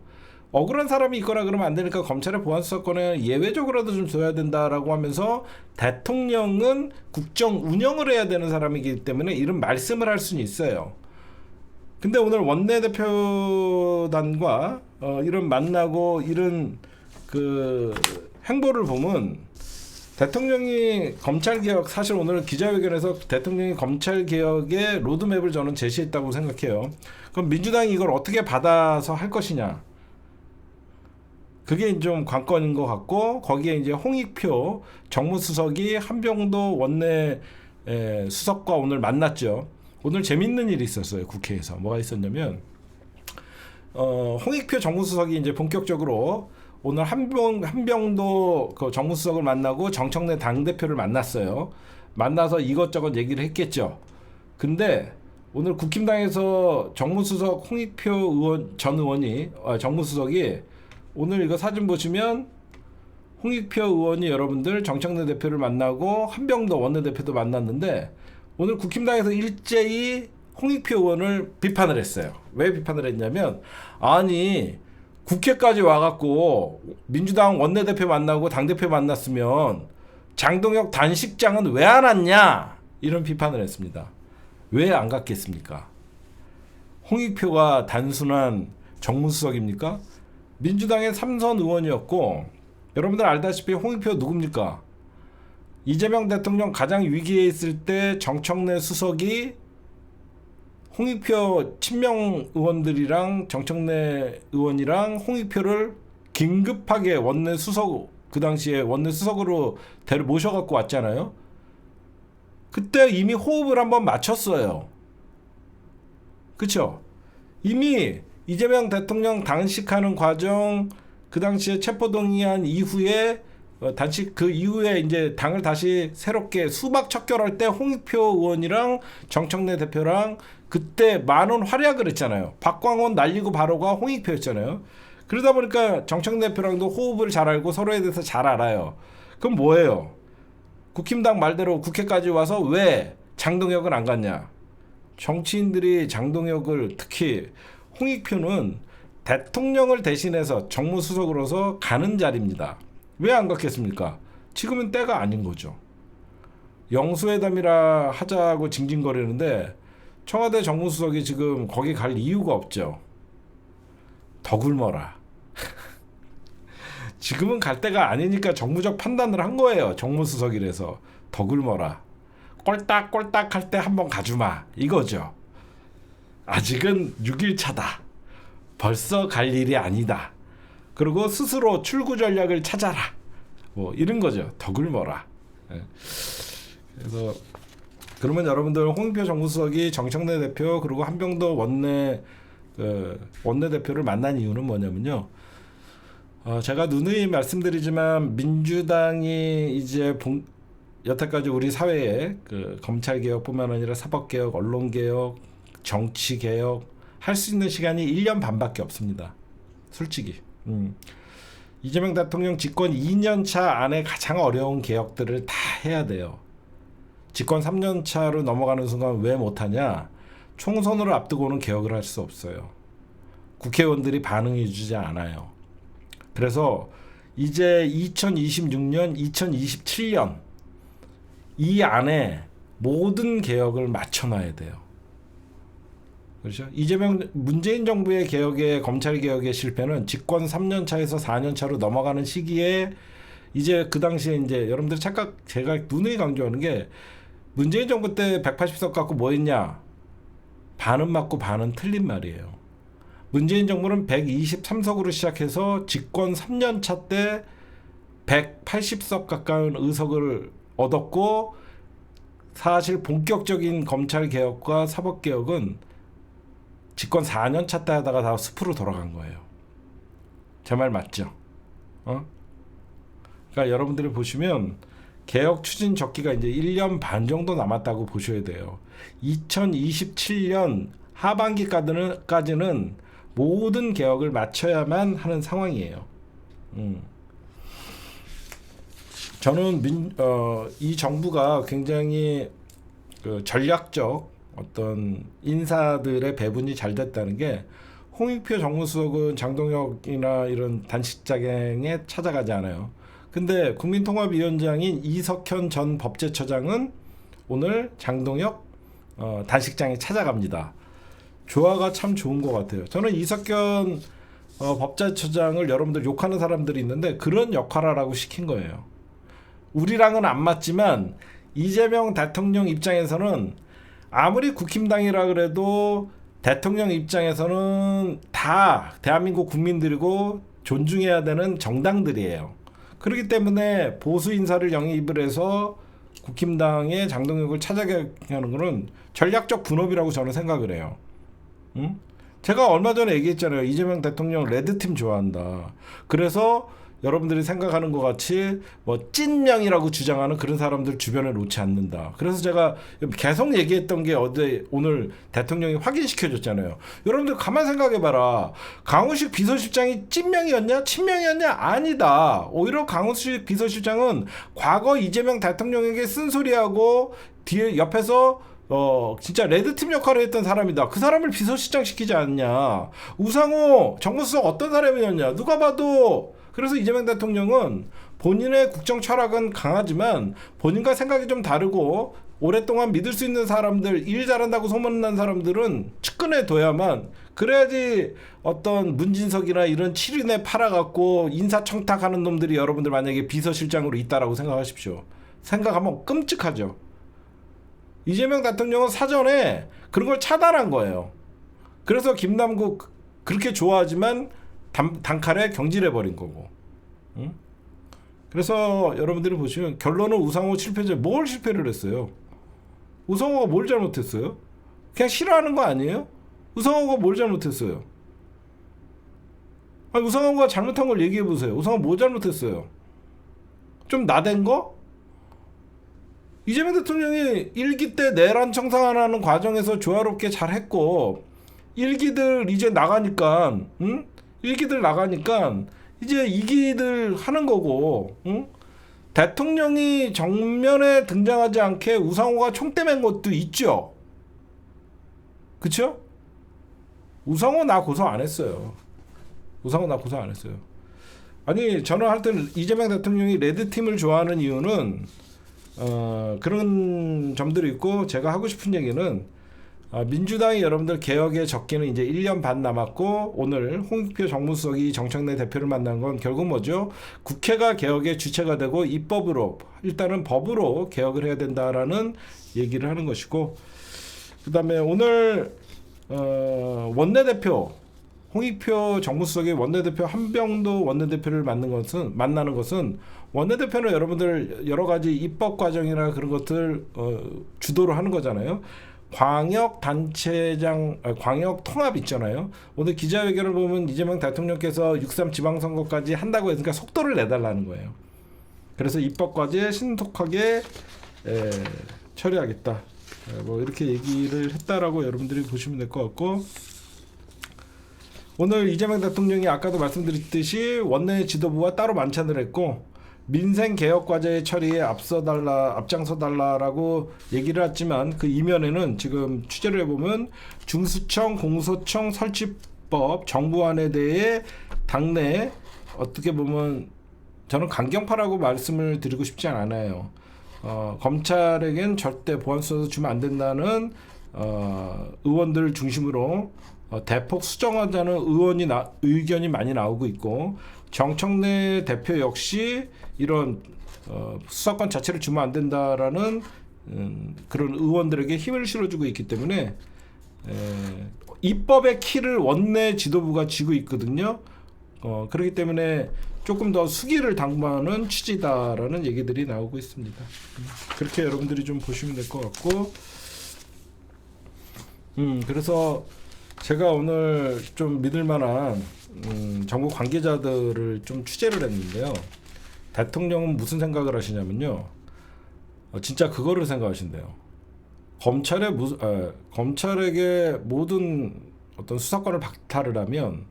억울한 사람이 있거나 그러면 안 되니까 검찰의 보안 수사권을 예외적으로라도 좀 줘야 된다라고 하면서 대통령은 국정 운영을 해야 되는 사람이기 때문에 이런 말씀을 할 수는 있어요. 근데 오늘 원내대표단과 이런 만나고 이런 그 행보를 보면 대통령이 검찰개혁, 사실 오늘 기자회견에서 대통령이 검찰개혁의 로드맵을 저는 제시했다고 생각해요. 그럼 민주당이 이걸 어떻게 받아서 할 것이냐, 그게 좀 관건인 것 같고, 거기에 이제 홍익표 정무수석이 한병도 원내 수석과 오늘 만났죠. 오늘 재밌는 일이 있었어요. 국회에서 뭐가 있었냐면 홍익표 정무수석이 이제 본격적으로 오늘 한병도 그 정무수석을 만나고 정청래 당대표를 만났어요. 만나서 이것저것 얘기를 했겠죠. 근데 오늘 국힘당에서 정무수석 홍익표 전 의원이 정무수석이 오늘 이거 사진 보시면 홍익표 의원이 여러분들 정청래 대표를 만나고 한병도 원내대표도 만났는데 오늘 국힘당에서 일제히 홍익표 의원을 비판을 했어요. 왜 비판을 했냐면, 아니 국회까지 와갖고 민주당 원내대표 만나고 당대표 만났으면 장동혁 단식장은 왜 안 왔냐, 이런 비판을 했습니다. 왜 안 갔겠습니까? 홍익표가 단순한 정무수석입니까? 민주당의 3선 의원이었고, 여러분들 알다시피 홍익표 누굽니까? 이재명 대통령 가장 위기에 있을 때 정청래 수석이 홍익표 친명 의원들이랑 정청래 의원이랑 홍익표를 긴급하게 원내 수석, 그 당시에 원내 수석으로 모셔갖고 왔잖아요. 그때 이미 호흡을 한번 맞췄어요. 그쵸? 이미 이재명 대통령 단식하는 과정, 그 당시에 체포동의안 이후에 단식 그 이후에 이제 당을 다시 새롭게 수박 척결할 때 홍익표 의원이랑 정청래 대표랑 그때 많은 활약을 했잖아요. 박광원 날리고 바로가 홍익표였잖아요. 그러다 보니까 정청래 대표랑도 호흡을 잘 알고 서로에 대해서 잘 알아요. 그럼 뭐예요? 국힘당 말대로 국회까지 와서 왜 장동혁은 안 갔냐? 정치인들이 장동혁을, 특히 홍익표는 대통령을 대신해서 정무수석으로서 가는 자리입니다. 왜 안 갔겠습니까? 지금은 때가 아닌 거죠. 영수회담이라 하자고 징징거리는데 청와대 정무수석이 지금 거기 갈 이유가 없죠. 더 굶어라. 지금은 갈 때가 아니니까 정무적 판단을 한 거예요. 정무수석이라서 더 굶어라. 꼴딱꼴딱 할 때 한번 가주마, 이거죠. 아직은 6일차다. 벌써 갈 일이 아니다. 그리고 스스로 출구 전략을 찾아라. 뭐 이런 거죠. 더 굶어라. 그래서 그러면 여러분들 홍익표 정무수석이 정청래 대표 그리고 한병도 원내대표를 만난 이유는 뭐냐면요. 제가 누누이 말씀드리지만 민주당이 이제 여태까지 우리 사회에 그 검찰개혁뿐만 아니라 사법개혁, 언론개혁, 정치개혁 할 수 있는 시간이 1년 반밖에 없습니다. 솔직히. 이재명 대통령 집권 2년 차 안에 가장 어려운 개혁들을 다 해야 돼요. 집권 3년 차로 넘어가는 순간 왜 못하냐? 총선을 앞두고는 개혁을 할 수 없어요. 국회의원들이 반응해 주지 않아요. 그래서 이제 2026년, 2027년 이 안에 모든 개혁을 맞춰놔야 돼요. 그렇죠? 문재인 정부의 개혁의 검찰 개혁의 실패는 집권 3년 차에서 4년 차로 넘어가는 시기에 이제 그 당시에 이제 여러분들 제가 누누이 강조하는 게 문재인 정부 때 180석 갖고 뭐 했냐? 반은 맞고 반은 틀린 말이에요. 문재인 정부는 123석으로 시작해서 집권 3년 차 때 180석 가까운 의석을 얻었고, 사실 본격적인 검찰 개혁과 사법 개혁은 집권 4년 차 때 하다가 다 숲으로 돌아간 거예요. 제 말 맞죠? 그러니까 여러분들이 보시면 개혁 추진 적기가 이제 1년 반 정도 남았다고 보셔야 돼요. 2027년 하반기까지는 모든 개혁을 마쳐야만 하는 상황이에요. 저는 이 정부가 굉장히 전략적 어떤 인사들의 배분이 잘 됐다는 게, 홍익표 정무수석은 장동혁이나 이런 단식장에 찾아가지 않아요. 근데 국민통합위원장인 이석현 전 법제처장은 오늘 장동혁 단식장에 찾아갑니다. 조화가 참 좋은 것 같아요. 저는 이석현 법제처장을 여러분들 욕하는 사람들이 있는데 그런 역할하라고 시킨 거예요. 우리랑은 안 맞지만 이재명 대통령 입장에서는 아무리 국힘당이라 그래도 대통령 입장에서는 다 대한민국 국민들이고 존중해야 되는 정당들이에요. 그렇기 때문에 보수 인사를 영입을 해서 국힘당의 장동혁을 찾아가게 하는 것은 전략적 분업이라고 저는 생각을 해요. 제가 얼마 전에 얘기했잖아요. 이재명 대통령 레드팀 좋아한다. 그래서 여러분들이 생각하는 것 같이 뭐 찐명이라고 주장하는 그런 사람들 주변에 놓지 않는다. 그래서 제가 계속 얘기했던 게 오늘 대통령이 확인시켜줬잖아요. 여러분들 가만 생각해봐라. 강훈식 비서실장이 찐명이었냐? 친명이었냐? 아니다. 오히려 강훈식 비서실장은 과거 이재명 대통령에게 쓴소리하고 뒤에 옆에서 진짜 레드팀 역할을 했던 사람이다. 그 사람을 비서실장 시키지 않냐. 우상호 정무수석 어떤 사람이었냐. 누가 봐도. 그래서 이재명 대통령은 본인의 국정 철학은 강하지만 본인과 생각이 좀 다르고 오랫동안 믿을 수 있는 사람들, 일 잘한다고 소문난 사람들은 측근에 둬야만, 그래야지 어떤 문진석이나 이런 7인에 팔아갖고 인사청탁하는 놈들이 여러분들 만약에 비서실장으로 있다라고 생각하십시오. 생각하면 끔찍하죠. 이재명 대통령은 사전에 그런 걸 차단한 거예요. 그래서 김남국 그렇게 좋아하지만 단칼에 경질해버린 거고. 그래서 여러분들이 보시면 결론은 우상호 실패자. 뭘 실패를 했어요? 우상호가 뭘 잘못했어요? 그냥 싫어하는 거 아니에요? 우상호가 뭘 잘못했어요? 아니, 우상호가 잘못한 걸 얘기해보세요. 우상호 뭐 잘못했어요? 좀 나댄 거? 이재명 대통령이 1기 때 내란 청산하는 과정에서 조화롭게 잘했고, 1기들 이제 나가니까, 1기들 나가니까 이제 2기들 하는 거고, 대통령이 정면에 등장하지 않게 우상호가 총대 맨 것도 있죠. 그쵸? 우상호 나 고소 안 했어요. 우상호 나 고소 안 했어요. 아니, 저는 할 때는 이재명 대통령이 레드팀을 좋아하는 이유는 그런 점들이 있고, 제가 하고 싶은 얘기는 민주당이 여러분들 개혁의 적기는 이제 1년 반 남았고, 오늘 홍익표 정무수석이 정청래 대표를 만난 건 결국 뭐죠? 국회가 개혁의 주체가 되고 입법으로, 일단은 법으로 개혁을 해야 된다라는 얘기를 하는 것이고, 그 다음에 오늘 원내대표 홍익표 정무수석이 원내대표 한병도 원내대표를 만나는 것은 원내대표는 여러분들 여러 가지 입법 과정이나 그런 것들 주도를 하는 거잖아요. 광역 통합 있잖아요. 오늘 기자회견을 보면 이재명 대통령께서 6.3 지방선거까지 한다고 했으니까 속도를 내달라는 거예요. 그래서 입법까지 신속하게 처리하겠다. 뭐 이렇게 얘기를 했다라고 여러분들이 보시면 될 것 같고, 오늘 이재명 대통령이 아까도 말씀드렸듯이 원내 지도부와 따로 만찬을 했고, 민생 개혁 과제의 처리에 앞장서 달라라고 얘기를 했지만, 그 이면에는 지금 취재를 해보면 중수청 공소청 설치법 정부안에 대해 당내 어떻게 보면 저는 강경파라고 말씀을 드리고 싶지 않아요. 검찰에겐 절대 보안수사도 주면 안 된다는 의원들 중심으로 대폭 수정하자는 의견이 많이 나오고 있고, 정청래 대표 역시 이런 수사권 자체를 주면 안 된다라는 그런 의원들에게 힘을 실어주고 있기 때문에 입법의 키를 원내 지도부가 쥐고 있거든요. 그렇기 때문에 조금 더 수기를 당부하는 취지다라는 얘기들이 나오고 있습니다. 그렇게 여러분들이 좀 보시면 될 것 같고, 그래서 제가 오늘 좀 믿을 만한 정부 관계자들을 좀 취재를 했는데요. 대통령은 무슨 생각을 하시냐면요. 진짜 그거를 생각하신대요. 검찰에게 모든 어떤 수사권을 박탈을 하면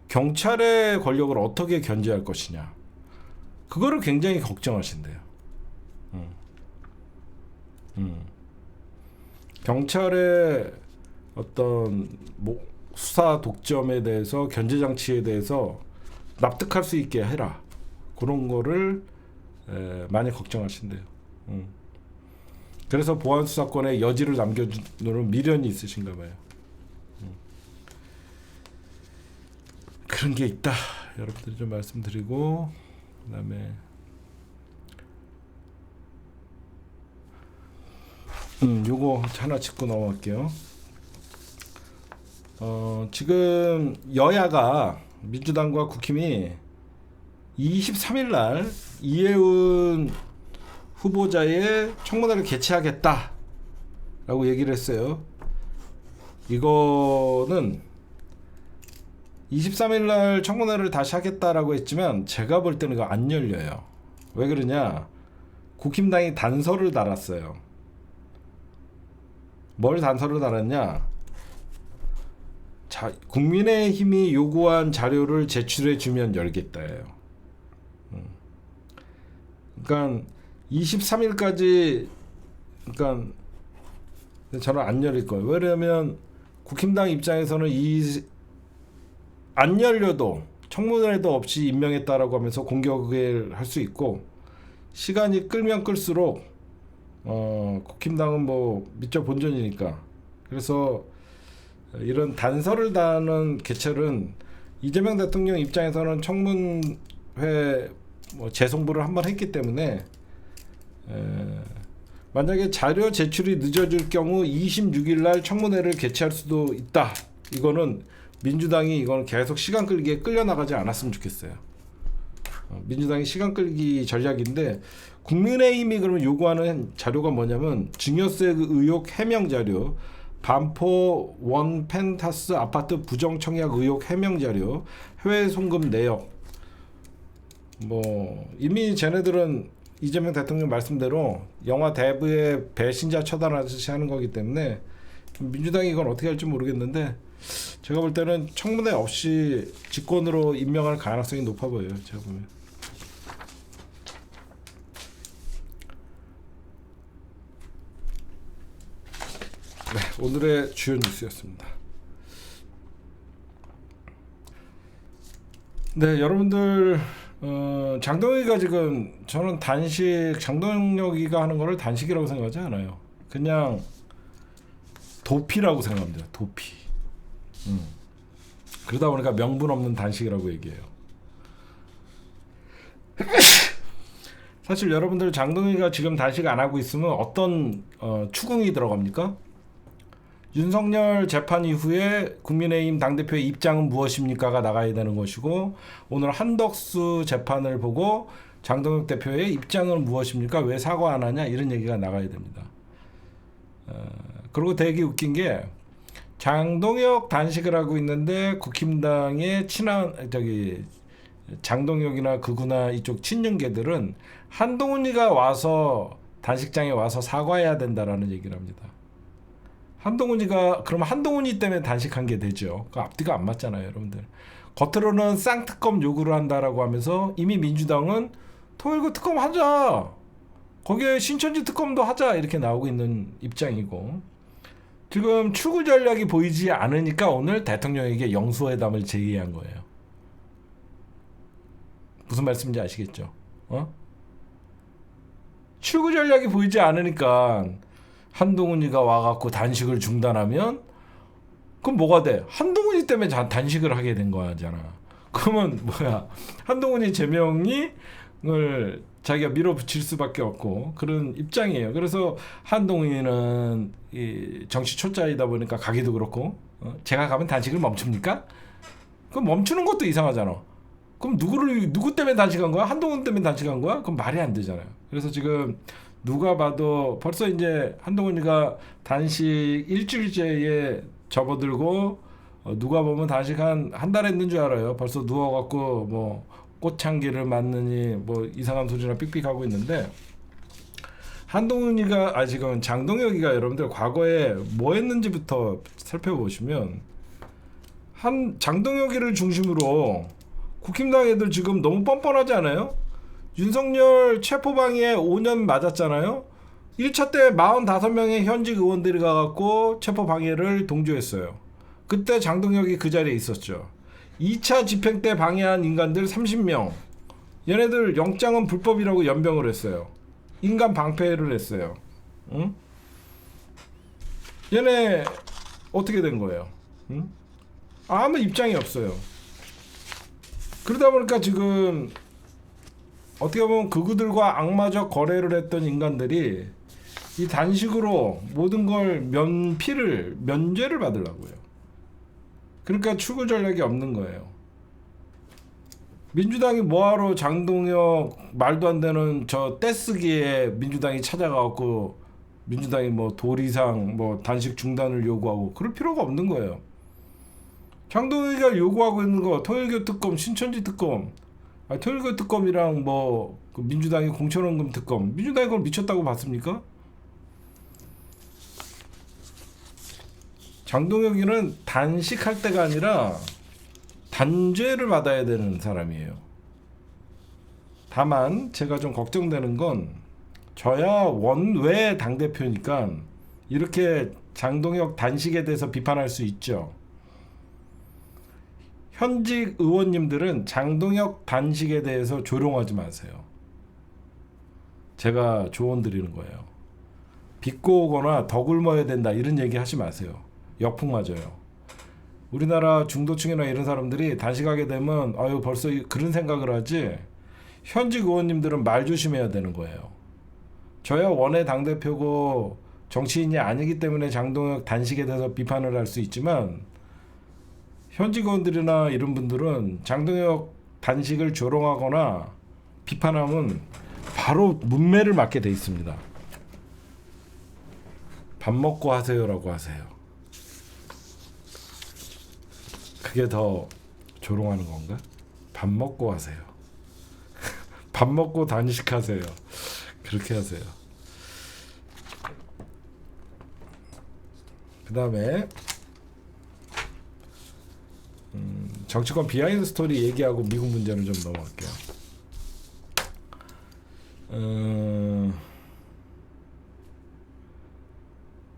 경찰의 권력을 어떻게 견제할 것이냐. 그거를 굉장히 걱정하신대요. 음. 경찰의 어떤 수사 독점에 대해서 견제 장치에 대해서 납득할 수 있게 해라. 그런 거를 많이 걱정하신대요. 그래서 보안 수사권에 여지를 남겨주는 미련이 있으신가 봐요. 그런 게 있다. 여러분들 좀 말씀드리고 그다음에 요거 하나 짚고 넘어갈게요. 지금 여야가 민주당과 국힘이 23일 날 이해운 후보자의 청문회를 개최하겠다라고 얘기를 했어요. 이거는 23일 날 청문회를 다시 하겠다라고 했지만 제가 볼 때는 이거 안 열려요. 왜 그러냐? 국힘당이 단서를 달았어요. 뭘 단서를 달았냐? 국민의힘이 요구한 자료를 제출해 주면 열겠다예요. 그러니까 23일까지 그러니까 저는 안 열릴 거예요. 왜냐면 국힘당 입장에서는 안 열려도 청문회도 없이 임명했다라고 하면서 공격을 할 수 있고 시간이 끌면 끌수록 국힘당은 뭐 밑져 본전이니까 그래서 이런 단서를 다는 개최는 이재명 대통령 입장에서는 청문회 재송부를 한번 했기 때문에 만약에 자료 제출이 늦어질 경우 26일 날 청문회를 개최할 수도 있다. 이거는 민주당이 이거는 계속 시간 끌기에 끌려나가지 않았으면 좋겠어요. 민주당이 시간 끌기 전략인데 국민의힘이 그러면 요구하는 자료가 뭐냐면 증여세 의혹 해명 자료, 반포 원 펜타스 아파트 부정 청약 의혹 해명 자료, 해외 송금 내역. 이미 쟤네들은 이재명 대통령 말씀대로 영화 대부의 배신자 처단하듯이 하는 거기 때문에 민주당이 이건 어떻게 할지 모르겠는데 제가 볼 때는 청문회 없이 직권으로 임명할 가능성이 높아 보여요. 제가 보면. 네, 오늘의 주요 뉴스였습니다. 네, 여러분들 장동혁이가 지금 저는 장동혁이가 하는 거를 단식이라고 생각하지 않아요. 그냥 도피라고 생각합니다. 도피. 그러다 보니까 명분 없는 단식이라고 얘기해요. 사실 여러분들 장동혁이가 지금 단식 안 하고 있으면 어떤 추궁이 들어갑니까? 윤석열 재판 이후에 국민의힘 당대표의 입장은 무엇입니까가 나가야 되는 것이고 오늘 한덕수 재판을 보고 장동혁 대표의 입장은 무엇입니까? 왜 사과 안 하냐? 이런 얘기가 나가야 됩니다. 그리고 되게 웃긴 게 장동혁 단식을 하고 있는데 국힘당의 장동혁이나 극우나 이쪽 친윤계들은 한동훈이가 와서 단식장에 와서 사과해야 된다라는 얘기를 합니다. 그러면 한동훈이 때문에 단식한 게 되죠. 그 앞뒤가 안 맞잖아요, 여러분들. 겉으로는 쌍특검 요구를 한다라고 하면서 이미 민주당은 통일부 특검 하자. 거기에 신천지 특검도 하자 이렇게 나오고 있는 입장이고 지금 추구 전략이 보이지 않으니까 오늘 대통령에게 영수회담을 제의한 거예요. 무슨 말씀인지 아시겠죠? 추구 전략이 보이지 않으니까 한동훈이가 와갖고 단식을 중단하면 그럼 뭐가 돼? 한동훈이 때문에 단식을 하게 된 거잖아. 그러면 뭐야? 한동훈이 제명을 자기가 밀어붙일 수밖에 없고 그런 입장이에요. 그래서 한동훈이는 이 정치 초짜이다 보니까 가기도 그렇고 제가 가면 단식을 멈춥니까? 그럼 멈추는 것도 이상하잖아. 그럼 누구 때문에 단식한 거야? 한동훈 때문에 단식한 거야? 그럼 말이 안 되잖아요. 그래서 지금 누가 봐도 벌써 이제 한동훈이가 단식 일주일째에 접어들고 누가 보면 단식 한 달 했는 줄 알아요. 벌써 누워갖고 뭐 꽃향기를 맡느니 뭐 이상한 소리나 삑삑하고 있는데, 한동훈이가 지금 장동혁이가 여러분들 과거에 뭐 했는지부터 살펴보시면, 한 장동혁이를 중심으로 국힘당 애들 지금 너무 뻔뻔하지 않아요? 윤석열 체포방해에 5년 맞았잖아요. 1차 때 45명의 현직 의원들이 가갖고 체포방해를 동조했어요. 그때 장동혁이 그 자리에 있었죠. 2차 집행 때 방해한 인간들 30명. 얘네들 영장은 불법이라고 연병을 했어요. 인간 방패를 했어요. 응? 얘네 어떻게 된 거예요? 응? 아무 입장이 없어요. 그러다 보니까 지금 어떻게 보면 극우들과 악마적 거래를 했던 인간들이 이 단식으로 모든 걸 면죄를 받으려고요. 그러니까 출구 전략이 없는 거예요. 민주당이 뭐하러 장동혁 말도 안 되는 저 떼쓰기에 민주당이 찾아가고 민주당이 뭐 도리상 뭐 단식 중단을 요구하고 그럴 필요가 없는 거예요. 장동혁이가 요구하고 있는 거 통일교 특검, 신천지 특검, 통일교 특검이랑 뭐그 민주당이 공천원금 특검, 민주당이 그걸 미쳤다고 봤습니까? 장동혁이는 단식할 때가 아니라 단죄를 받아야 되는 사람이에요. 다만 제가 좀 걱정되는 건, 저야 원외 당대표니까 이렇게 장동혁 단식에 대해서 비판할 수 있죠. 현직 의원님들은 장동혁 단식에 대해서 조롱하지 마세요. 제가 조언 드리는 거예요. 비꼬 오거나 더 굶어야 된다 이런 얘기 하지 마세요. 역풍 맞아요. 우리나라 중도층이나 이런 사람들이 단식하게 되면 아유 벌써 그런 생각을 하지, 현직 의원님들은 말 조심해야 되는 거예요. 저야 원외 당대표고 정치인이 아니기 때문에 장동혁 단식에 대해서 비판을 할 수 있지만, 현직 의원들이나 이런 분들은 장동혁 단식을 조롱하거나 비판하면 바로 문매를 맞게 돼 있습니다. 밥 먹고 하세요라고 하세요. 그게 더 조롱하는 건가? 밥 먹고 하세요. 밥 먹고 단식하세요. 그렇게 하세요. 그 다음에 정치권 비하인드 스토리 얘기하고 미국 문제는 좀 넘어갈게요.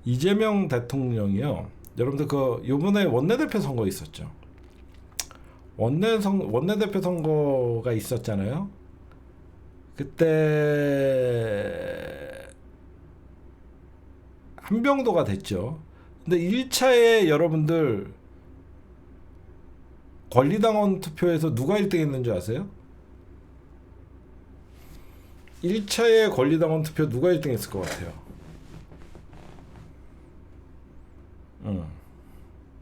이재명 대통령이요. 여러분들 요번에 원내대표 선거 있었죠. 원내대표 선거가 있었잖아요. 그때 한병도가 됐죠. 근데 1차에 여러분들 권리당원 투표에서 누가 1등 했는지 아세요? 1차에 권리당원 투표 누가 1등 했을 것 같아요?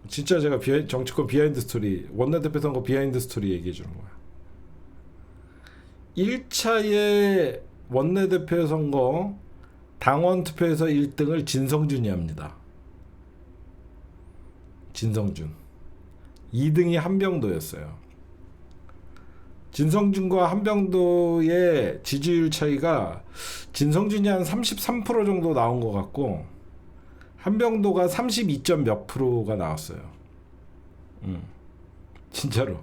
진짜 제가 정치권 비하인드 스토리, 원내대표 선거 비하인드 스토리 얘기해 주는 거야. 1차에 원내대표 선거 당원 투표에서 1등을 진성준이 합니다. 진성준. 2등이 한병도였어요. 진성준과 한병도의 지지율 차이가 진성준이 한 33% 정도 나온 것 같고 한병도가 32점 몇 프로가 나왔어요. 진짜로.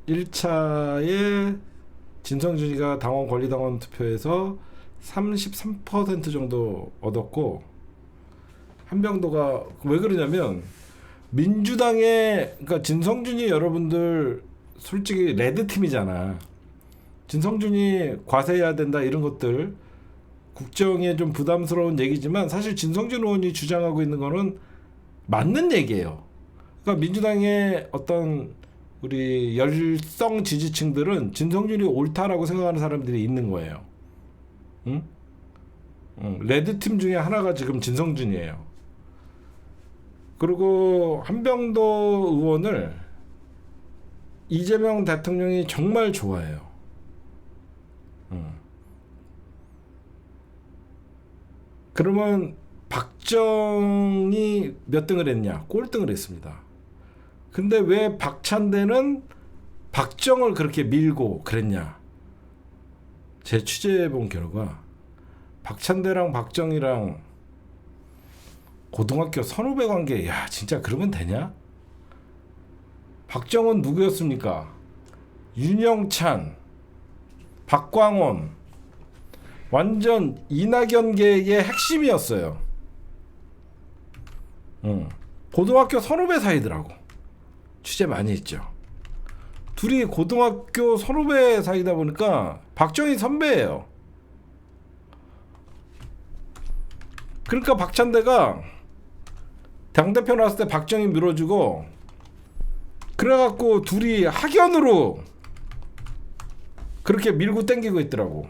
1차에 진성준이가 당원 권리당원 투표에서 33% 정도 얻었고, 한병도가 왜 그러냐면 그러니까 진성준이 여러분들 솔직히 레드팀이잖아. 진성준이 과세해야 된다 이런 것들 국정에 좀 부담스러운 얘기지만 사실 진성준 의원이 주장하고 있는 거는 맞는 얘기예요. 그러니까 민주당의 어떤 우리 열성 지지층들은 진성준이 옳다라고 생각하는 사람들이 있는 거예요. 응? 레드팀 중에 하나가 지금 진성준이에요. 그리고 한병도 의원을 이재명 대통령이 정말 좋아해요. 그러면 박정희 몇 등을 했냐? 꼴등을 했습니다. 근데 왜 박찬대는 박정을 그렇게 밀고 그랬냐? 제 취재해본 결과 박찬대랑 박정희랑 고등학교 선후배 관계, 야 진짜 그러면 되냐? 박정은 누구였습니까? 윤영찬, 박광온, 완전 이낙연계의 핵심이었어요. 고등학교 선후배 사이더라고. 취재 많이 했죠. 둘이 고등학교 선후배 사이다 보니까 박정희 선배예요. 그러니까 박찬대가 당대표 나왔을 때 박정희 밀어주고, 그래갖고 둘이 학연으로 그렇게 밀고 땡기고 있더라고.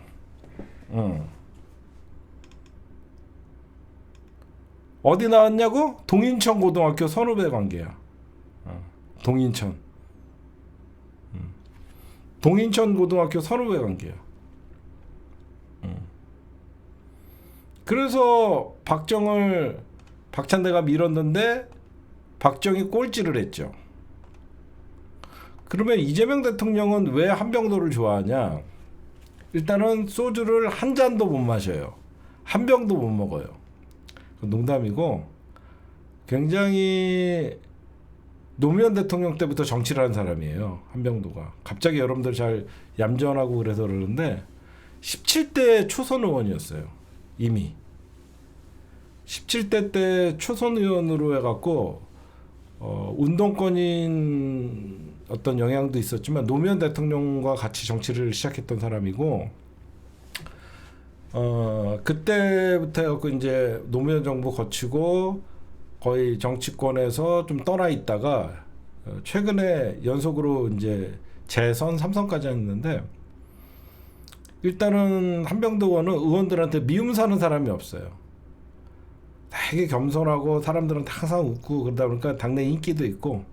어디 나왔냐고? 동인천 고등학교 선후배 관계야. 동인천. 동인천 고등학교 선후배 관계야. 그래서 박정을 박찬대가 밀었는데 박정희 꼴찌를 했죠. 그러면 이재명 대통령은 왜 한병도를 좋아하냐? 일단은 소주를 한 잔도 못 마셔요. 한 병도 못 먹어요. 농담이고, 굉장히 노무현 대통령 때부터 정치를 한 사람이에요. 한병도가. 갑자기 여러분들 잘 얌전하고 그래서 그러는데 17대 초선 의원이었어요. 이미 17대 때 초선 의원으로 해갖고 운동권인 어떤 영향도 있었지만 노무현 대통령과 같이 정치를 시작했던 사람이고, 그때부터 해갖고 이제 노무현 정부 거치고 거의 정치권에서 좀 떠나 있다가 최근에 연속으로 이제 재선 3선까지 했는데, 일단은 한병도 의원은 의원들한테 미움 사는 사람이 없어요. 되게 겸손하고 사람들은 항상 웃고 그러다 보니까 당내 인기도 있고,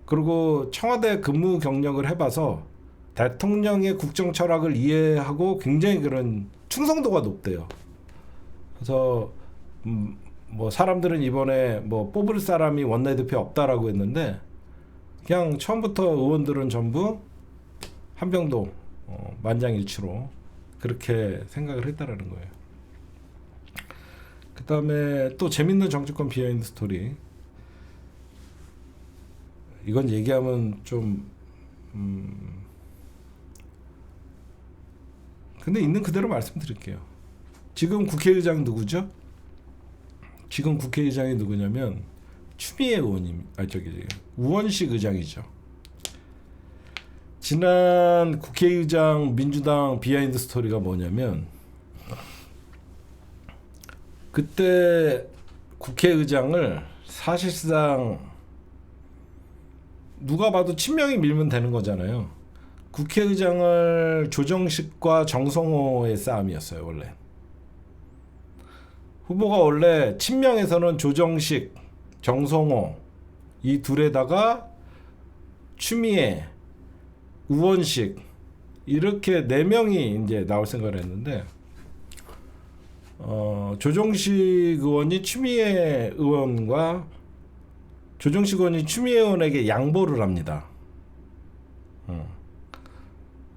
그리고 청와대 근무 경력을 해봐서 대통령의 국정 철학을 이해하고 굉장히 그런 충성도가 높대요. 그래서 뭐 사람들은 이번에 뭐 뽑을 사람이 원내대표 없다라고 했는데, 그냥 처음부터 의원들은 전부 한병도 만장일치로 그렇게 생각을 했다라는 거예요. 그 다음에 또 재밌는 정치권 비하인드 스토리. 이건 얘기하면 좀 근데 있는 그대로 말씀드릴게요. 지금 국회의장 누구죠? 지금 국회의장이 누구냐면 추미애 의원님, 우원식 의장이죠. 지난 국회의장 민주당 비하인드 스토리가 뭐냐면, 그때 국회의장을 사실상 누가 봐도 친명이 밀면 되는 거잖아요. 국회의장을 조정식과 정성호의 싸움이었어요. 원래 후보가 원래 친명에서는 조정식, 정성호 이 둘에다가 추미애, 우원식 이렇게 4명이 이제 나올 생각을 했는데, 조정식 의원이 추미애 의원과 조정식 의원이 추미애 의원에게 양보를 합니다.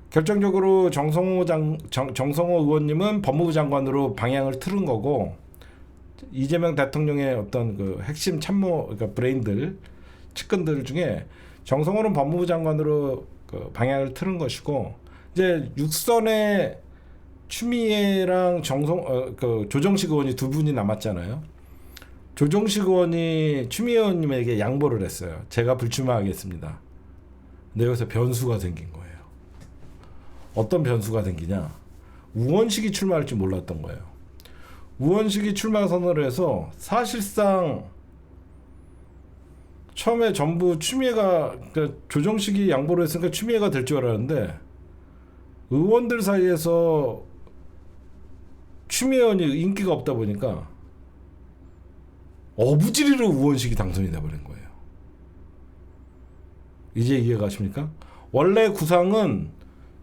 결정적으로 정성호 의원님은 법무부 장관으로 방향을 틀은 거고, 이재명 대통령의 어떤 그 핵심 참모, 그러니까 브레인들, 측근들 중에 정성호는 법무부 장관으로 그 방향을 틀은 것이고, 이제 육선에 추미애랑 그 조정식 의원이 두 분이 남았잖아요. 조정식 의원이 추미애 의원님에게 양보를 했어요. 제가 불출마하겠습니다. 근데 여기서 변수가 생긴 거예요. 어떤 변수가 생기냐? 우원식이 출마할 줄 몰랐던 거예요. 우원식이 출마 선언을 해서 사실상 처음에 전부 추미애가, 그러니까 조정식이 양보를 했으니까 추미애가 될 줄 알았는데, 의원들 사이에서 추미애 의원이 인기가 없다 보니까 어부지리로 우원식이 당선이 돼버린 거예요. 이제 이해가십니까? 원래 구상은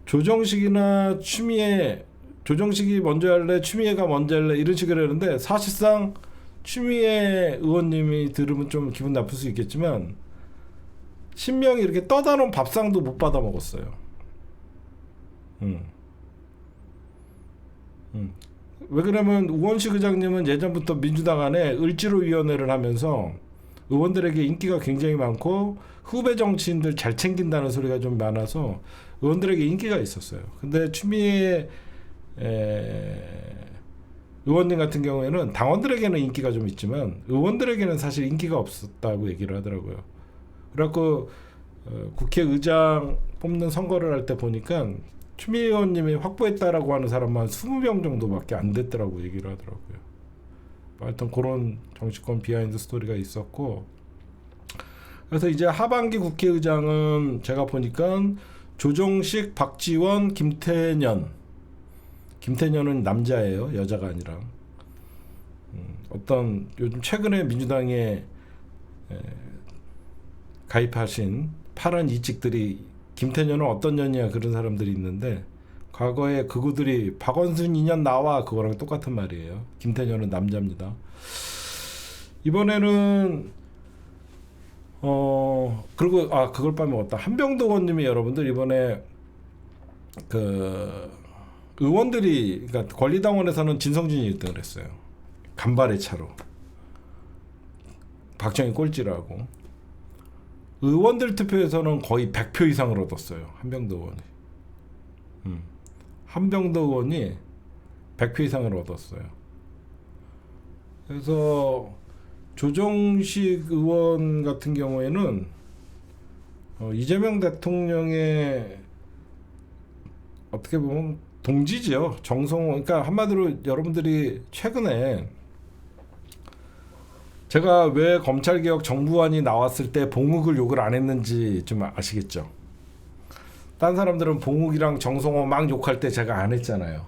조정식이나 추미애 조정식이 먼저 할래, 추미애가 먼저 할래 이런 식으로 하는데 사실상 추미애 의원님이 들으면 좀 기분 나쁠 수 있겠지만 신명이 이렇게 떠다 놓은 밥상도 못 받아 먹었어요. 왜 그러면 우원식 의장님은 예전부터 민주당 안에 을지로위원회를 하면서 의원들에게 인기가 굉장히 많고 후배 정치인들 잘 챙긴다는 소리가 좀 많아서 의원들에게 인기가 있었어요. 근데 추미애 의원님 같은 경우에는 당원들에게는 인기가 좀 있지만 의원들에게는 사실 인기가 없었다고 얘기를 하더라고요. 그래갖고 국회의장 뽑는 선거를 할 때 보니까 추미애 의원님이 확보했다라고 하는 사람만 20명 정도밖에 안 됐더라고 얘기를 하더라고요. 하여튼 그런 정치권 비하인드 스토리가 있었고, 그래서 이제 하반기 국회의장은 제가 보니까 조정식, 박지원, 김태년은 남자예요, 여자가 아니라. 어떤 요즘 최근에 민주당에 가입하신 파란 이직들이 김태년은 어떤 년이야 그런 사람들이 있는데, 과거에 그구들이 박원순 2년 나와 그거랑 똑같은 말이에요. 김태년은 남자입니다. 이번에는 그리고 그걸 빼먹었다. 한병도 의원님이 여러분들 이번에 그 의원들이, 그러니까 권리당원에서는 진성준이 1등을 했어요. 간발의 차로. 박정희 꼴찌를 하고. 의원들 투표에서는 거의 100표 이상을 얻었어요. 한병도 의원이. 한병도 의원이 100표 이상을 얻었어요. 그래서 조정식 의원 같은 경우에는 이재명 대통령의 어떻게 보면 동지죠. 정성호. 그러니까 한마디로 여러분들이 최근에 제가 왜 검찰개혁 정부안이 나왔을 때 봉욱을 욕을 안 했는지 좀 아시겠죠? 딴 사람들은 봉욱이랑 정성호 막 욕할 때 제가 안 했잖아요.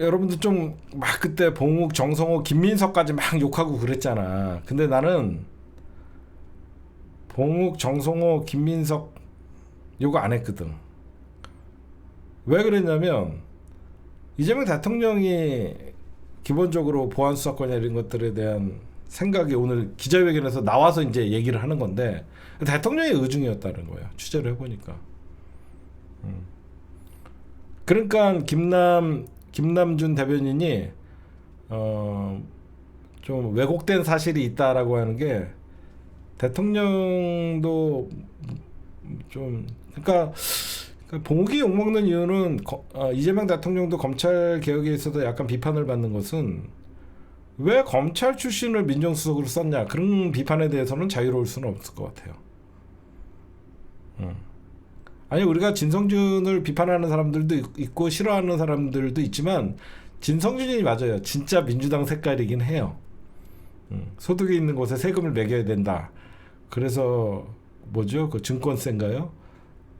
여러분들 좀 막 그때 봉욱, 정성호, 김민석까지 막 욕하고 그랬잖아. 근데 나는 봉욱, 정성호, 김민석 욕 안 했거든. 왜 그랬냐면 이재명 대통령이 기본적으로 보안수사권이나 이런 것들에 대한 생각이 오늘 기자회견에서 나와서 이제 얘기를 하는 건데, 대통령의 의중이었다는 거예요. 취재를 해보니까. 그러니까 김남준 대변인이 좀 왜곡된 사실이 있다라고 하는 게, 대통령도 좀 그러니까 봉욱이 욕먹는 이유는 이재명 대통령도 검찰 개혁에 있어서 약간 비판을 받는 것은 왜 검찰 출신을 민정수석으로 썼냐, 그런 비판에 대해서는 자유로울 수는 없을 것 같아요. 아니, 우리가 진성준을 비판하는 사람들도 있고 싫어하는 사람들도 있지만 진성준이 맞아요. 진짜 민주당 색깔이긴 해요. 소득이 있는 곳에 세금을 매겨야 된다. 그래서 뭐죠? 그 증권세인가요?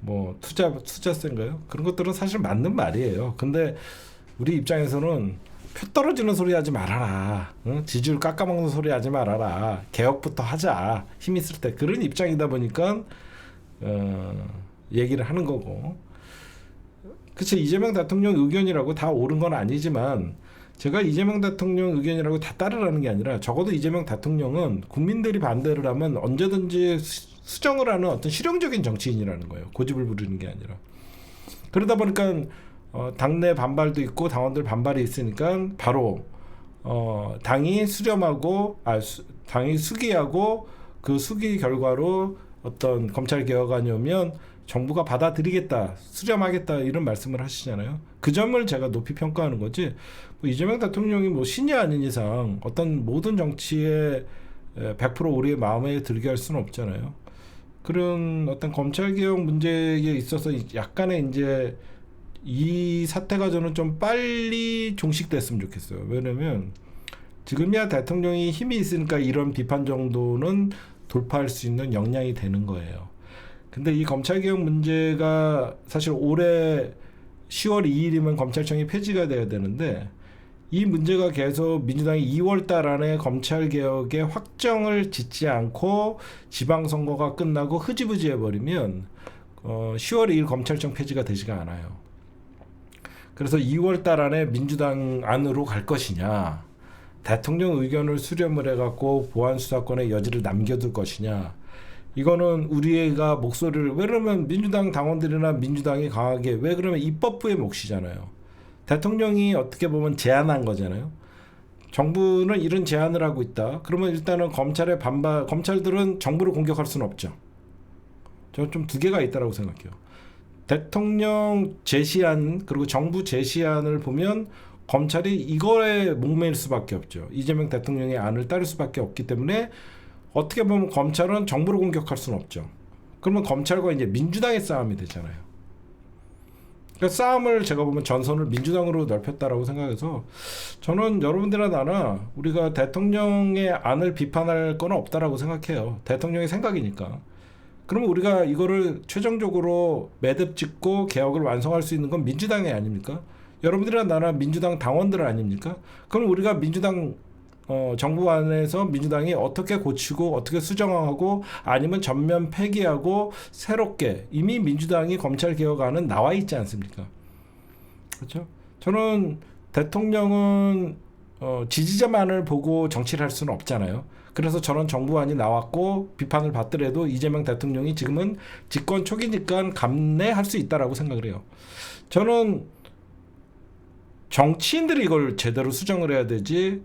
뭐 투자세인가요? 그런 것들은 사실 맞는 말이에요. 근데 우리 입장에서는 표 떨어지는 소리 하지 말아라. 지지율 깎아먹는 소리 하지 말아라. 개혁부터 하자. 힘 있을 때. 그런 입장이다 보니까 얘기를 하는 거고. 그치, 이재명 대통령 의견이라고 다 옳은 건 아니지만 제가 이재명 대통령 의견이라고 다 따르라는 게 아니라, 적어도 이재명 대통령은 국민들이 반대를 하면 언제든지 수정을 하는 어떤 실용적인 정치인이라는 거예요. 고집을 부리는 게 아니라. 그러다 보니까 당내 반발도 있고 당원들 반발이 있으니까 바로 당이 수렴하고 당이 수기하고 그 수기 결과로 어떤 검찰 개혁안이 오면 정부가 받아들이겠다, 수렴하겠다, 이런 말씀을 하시잖아요. 그 점을 제가 높이 평가하는 거지, 뭐 이재명 대통령이 뭐 신이 아닌 이상 어떤 모든 정치에 100% 우리의 마음에 들게 할 수는 없잖아요. 그런 어떤 검찰개혁 문제에 있어서 약간의 이제 이 사태가 저는 좀 빨리 종식됐으면 좋겠어요. 왜냐면 지금이야 대통령이 힘이 있으니까 이런 비판 정도는 돌파할 수 있는 역량이 되는 거예요. 근데 이 검찰개혁 문제가 사실 올해 10월 2일이면 검찰청이 폐지가 돼야 되는데, 이 문제가 계속 민주당이 2월 달 안에 검찰개혁의 확정을 짓지 않고 지방선거가 끝나고 흐지부지 해버리면 10월 2일 검찰청 폐지가 되지가 않아요. 그래서 2월 달 안에 민주당 안으로 갈 것이냐, 대통령 의견을 수렴을 해갖고 보안 수사권의 여지를 남겨둘 것이냐. 이거는 우리가 목소리를, 왜 그러면 민주당 당원들이나 민주당이 강하게, 왜 그러면 입법부의 몫이잖아요. 대통령이 어떻게 보면 제안한 거잖아요. 정부는 이런 제안을 하고 있다. 그러면 일단은 검찰의 반발, 검찰들은 정부를 공격할 수는 없죠. 저는 좀 두 개가 있다라고 생각해요. 대통령 제시안 그리고 정부 제시안을 보면 검찰이 이거에 목매일 수밖에 없죠. 이재명 대통령의 안을 따를 수밖에 없기 때문에 어떻게 보면 검찰은 정부를 공격할 수는 없죠. 그러면 검찰과 이제 민주당의 싸움이 되잖아요. 그러니까 싸움을 제가 보면 전선을 민주당으로 넓혔다라고 생각해서 저는 여러분들이나 나나 우리가 대통령의 안을 비판할 건 없다라고 생각해요. 대통령의 생각이니까. 그러면 우리가 이거를 최종적으로 매듭 짓고 개혁을 완성할 수 있는 건 민주당이 아닙니까? 여러분들이나 나나 민주당 당원들 아닙니까? 그럼 우리가 민주당 정부 안에서 민주당이 어떻게 고치고 어떻게 수정하고 아니면 전면 폐기하고 새롭게, 이미 민주당이 검찰 개혁안은 나와 있지 않습니까? 그렇죠? 저는 대통령은 지지자만을 보고 정치를 할 수는 없잖아요. 그래서 저는 정부안이 나왔고 비판을 받더라도 이재명 대통령이 지금은 집권 초기니까 감내할 수 있다라고 생각을 해요. 저는 정치인들이 이걸 제대로 수정을 해야 되지,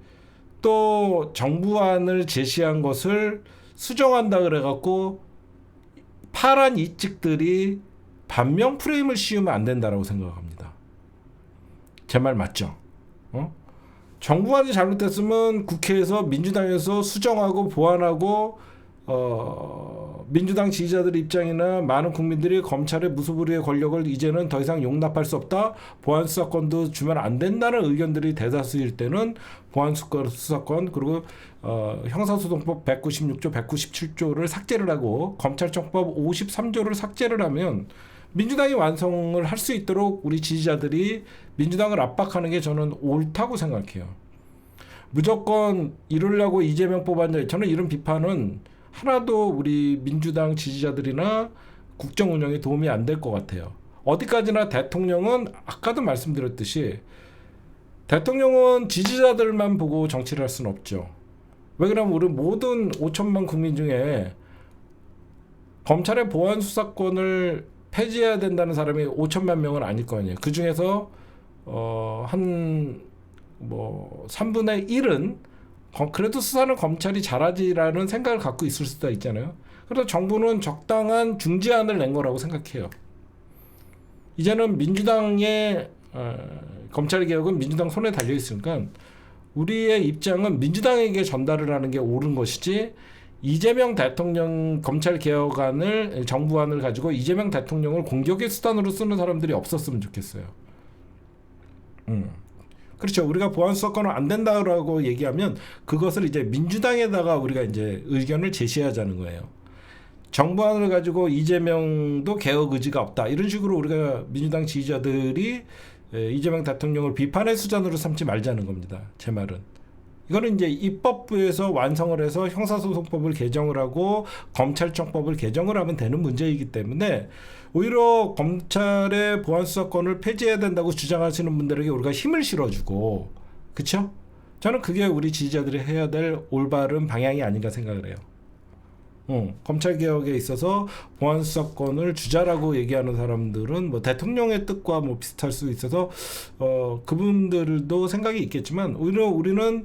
또 정부안을 제시한 것을 수정한다 그래갖고 파란 이찍들이 반면 프레임을 씌우면 안 된다라고 생각합니다. 제 말 맞죠? 정부안이 잘못됐으면 국회에서 민주당에서 수정하고 보완하고 민주당 지지자들 입장이나 많은 국민들이 검찰의 무소불위의 권력을 이제는 더 이상 용납할 수 없다, 보안 수사권도 주면 안 된다는 의견들이 대다수일 때는 보안 수사권 그리고 형사소송법 196조 197조를 삭제를 하고 검찰청법 53조를 삭제를 하면 민주당이 완성을 할 수 있도록 우리 지지자들이 민주당을 압박하는 게 저는 옳다고 생각해요. 무조건 이루려고 이재명 뽑았냐, 저는 이런 비판은 하나도 우리 민주당 지지자들이나 국정 운영에 도움이 안 될 것 같아요. 어디까지나 대통령은 아까도 말씀드렸듯이 대통령은 지지자들만 보고 정치를 할 수는 없죠. 왜 그러면 우리 모든 5천만 국민 중에 검찰의 보안 수사권을 폐지해야 된다는 사람이 5천만 명은 아닐 거 아니에요. 그 중에서 한 3분의 1은 그래도 수사는 검찰이 잘하지라는 생각을 갖고 있을 수도 있잖아요. 그래서 정부는 적당한 중재안을 낸 거라고 생각해요. 이제는 민주당의 검찰 개혁은 민주당 손에 달려 있으니까 우리의 입장은 민주당에게 전달을 하는 게 옳은 것이지, 이재명 대통령 검찰 개혁안을, 정부안을 가지고 이재명 대통령을 공격의 수단으로 쓰는 사람들이 없었으면 좋겠어요. 그렇죠. 우리가 보안 수사권은 안 된다라고 얘기하면 그것을 이제 민주당에다가 우리가 이제 의견을 제시하자는 거예요. 정부안을 가지고 이재명도 개혁 의지가 없다, 이런 식으로 우리가 민주당 지지자들이 이재명 대통령을 비판의 수단으로 삼지 말자는 겁니다. 제 말은. 이거는 이제 입법부에서 완성을 해서 형사소송법을 개정을 하고 검찰청법을 개정을 하면 되는 문제이기 때문에 오히려 검찰의 보안수사권을 폐지해야 된다고 주장하시는 분들에게 우리가 힘을 실어주고, 그렇죠? 저는 그게 우리 지지자들이 해야 될 올바른 방향이 아닌가 생각을 해요. 검찰개혁에 있어서 보안수사권을 주자라고 얘기하는 사람들은 뭐 대통령의 뜻과 뭐 비슷할 수 있어서 그분들도 생각이 있겠지만, 오히려 우리는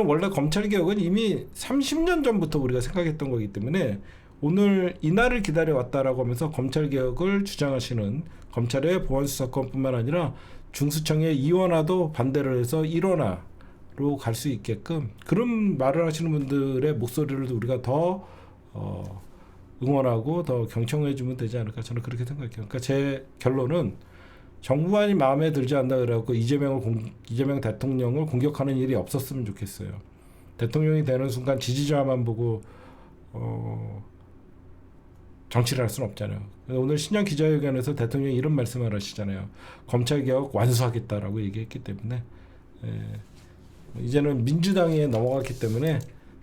원래 검찰개혁은 이미 30년 전부터 우리가 생각했던 거기 때문에 오늘 이날을 기다려왔다라고 하면서 검찰개혁을 주장하시는, 검찰의 보안수사권뿐만 아니라 중수청의 2원화도 반대를 해서 1원화로 갈 수 있게끔 그런 말을 하시는 분들의 목소리를 우리가 더 응원하고 더 경청해 주면 되지 않을까, 저는 그렇게 생각해요. 그러니까 제 결론은 정부안이 마음에 들지 않다 그래갖고 이재명 대통령을 공격하는 일이 없었으면 좋겠어요. 대통령이 되는 순간 지지자만 보고 정치를 할 수는 없잖아요. 오늘 신년 기자회견에서 대통령이 이런 말씀을 하시잖아요. 검찰개혁 완수하겠다라고 얘기했기 때문에 이제는 민주당에 넘어갔기 때문에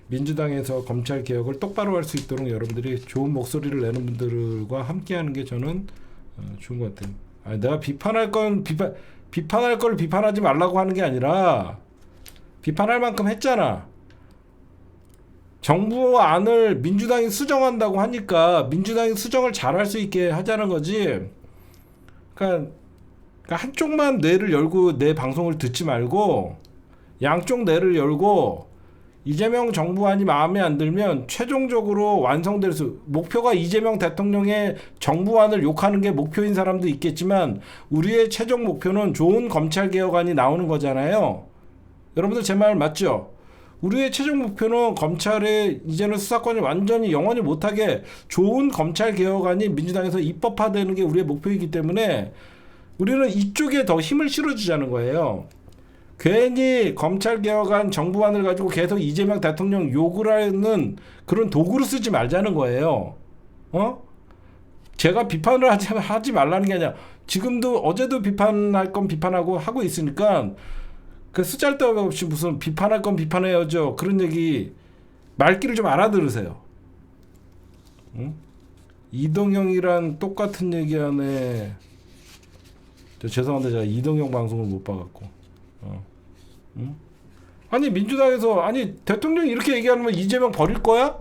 민주당에서 검찰개혁을 똑바로 할 수 있도록 여러분들이 좋은 목소리를 내는 분들과 함께하는 게 저는 좋은 것 같아요. 아니, 내가 비판할 걸 비판하지 말라고 하는 게 아니라 비판할 만큼 했잖아. 정부 안을 민주당이 수정한다고 하니까 민주당이 수정을 잘할 수 있게 하자는 거지. 그러니까 한쪽만 뇌를 열고 내 방송을 듣지 말고 양쪽 뇌를 열고 이재명 정부안이 마음에 안 들면 최종적으로 완성될 목표가 이재명 대통령의 정부안을 욕하는 게 목표인 사람도 있겠지만 우리의 최종 목표는 좋은 검찰개혁안이 나오는 거잖아요. 여러분들 제 말 맞죠? 우리의 최종 목표는 검찰의 이제는 수사권을 완전히 영원히 못하게 좋은 검찰개혁안이 민주당에서 입법화되는 게 우리의 목표이기 때문에 우리는 이쪽에 더 힘을 실어주자는 거예요. 괜히 검찰개혁안 정부안을 가지고 계속 이재명 대통령 욕을 하는 그런 도구로 쓰지 말자는 거예요. 제가 비판을 하지 말라는 게 아니라 지금도 어제도 비판할 건 비판하고 하고 있으니까 그 쓰잘데가 없이 무슨 비판할 건 비판해야죠. 그런 얘기 말귀를 좀 알아들으세요. 응? 이동형이란 똑같은 얘기하네. 죄송한데 제가 이동형 방송을 못 봐갖고. 응? 아니 민주당에서 아니 대통령이 이렇게 얘기하면 이재명 버릴 거야?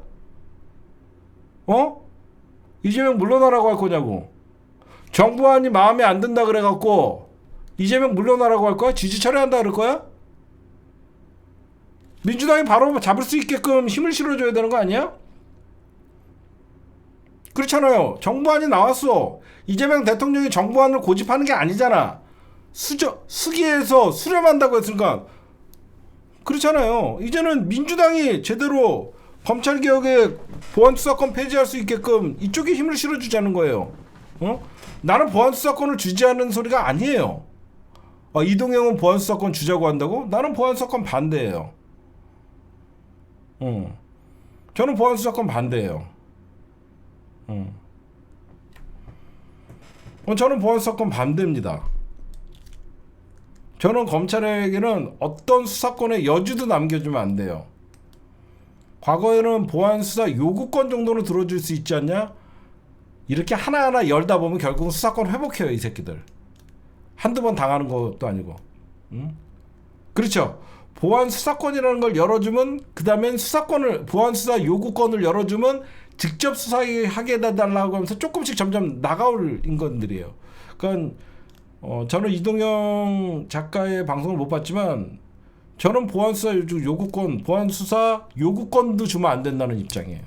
이재명 물러나라고 할 거냐고. 정부안이 마음에 안 든다 그래갖고 이재명 물러나라고 할 거야? 지지 철회한다 그럴 거야? 민주당이 바로 잡을 수 있게끔 힘을 실어줘야 되는 거 아니야? 그렇잖아요. 정부안이 나왔어. 이재명 대통령이 정부안을 고집하는 게 아니잖아. 수기에서 수렴한다고 했으니까 그렇잖아요. 이제는 민주당이 제대로 검찰개혁에 보안수사권 폐지할 수 있게끔 이쪽에 힘을 실어주자는 거예요. 나는 보안수사권을 주지 않는 소리가 아니에요. 이동형은 보안수사권 주자고 한다고? 나는 보안수사권 반대예요. 저는 보안수사권 반대예요. 저는 보안수사권 반대입니다. 저는 검찰에게는 어떤 수사권의 여지도 남겨주면 안 돼요. 과거에는 보안수사 요구권 정도는 들어줄 수 있지 않냐? 이렇게 하나하나 열다 보면 결국은 수사권 회복해요, 이 새끼들. 한두 번 당하는 것도 아니고. 그렇죠. 보안수사권이라는 걸 열어주면 그 다음엔 보안수사 요구권을 열어주면 직접 수사하게 해달라고 하면서 조금씩 점점 나가올 인건들이에요. 그러니까 저는 이동영 작가의 방송을 못 봤지만 저는 보안수사 요구권, 보안수사 요구권도 주면 안 된다는 입장이에요.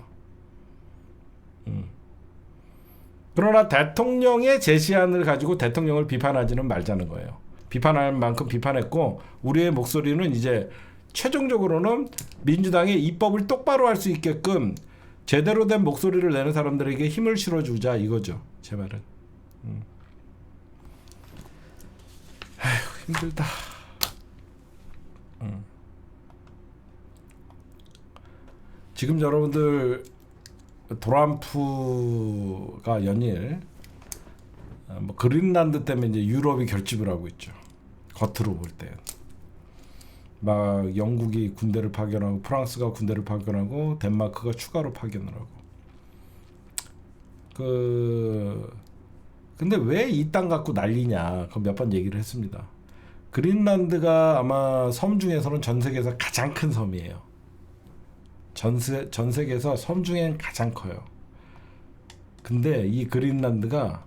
그러나 대통령의 제시안을 가지고 대통령을 비판하지는 말자는 거예요. 비판할 만큼 비판했고 우리의 목소리는 이제 최종적으로는 민주당의 입법을 똑바로 할 수 있게끔 제대로 된 목소리를 내는 사람들에게 힘을 실어주자 이거죠. 제 말은. 아휴 힘들다. 지금 여러분들 트럼프가 연일 그린란드 때문에 이제 유럽이 결집을 하고 있죠. 겉으로 볼 때. 막 영국이 군대를 파견하고 프랑스가 군대를 파견하고 덴마크가 추가로 파견을 하고. 근데 왜 이 땅 갖고 난리냐? 그럼 몇 번 얘기를 했습니다. 그린란드가 아마 섬 중에서는 전 세계에서 가장 큰 섬이에요. 전 세계에서 섬 중엔 가장 커요. 근데 이 그린란드가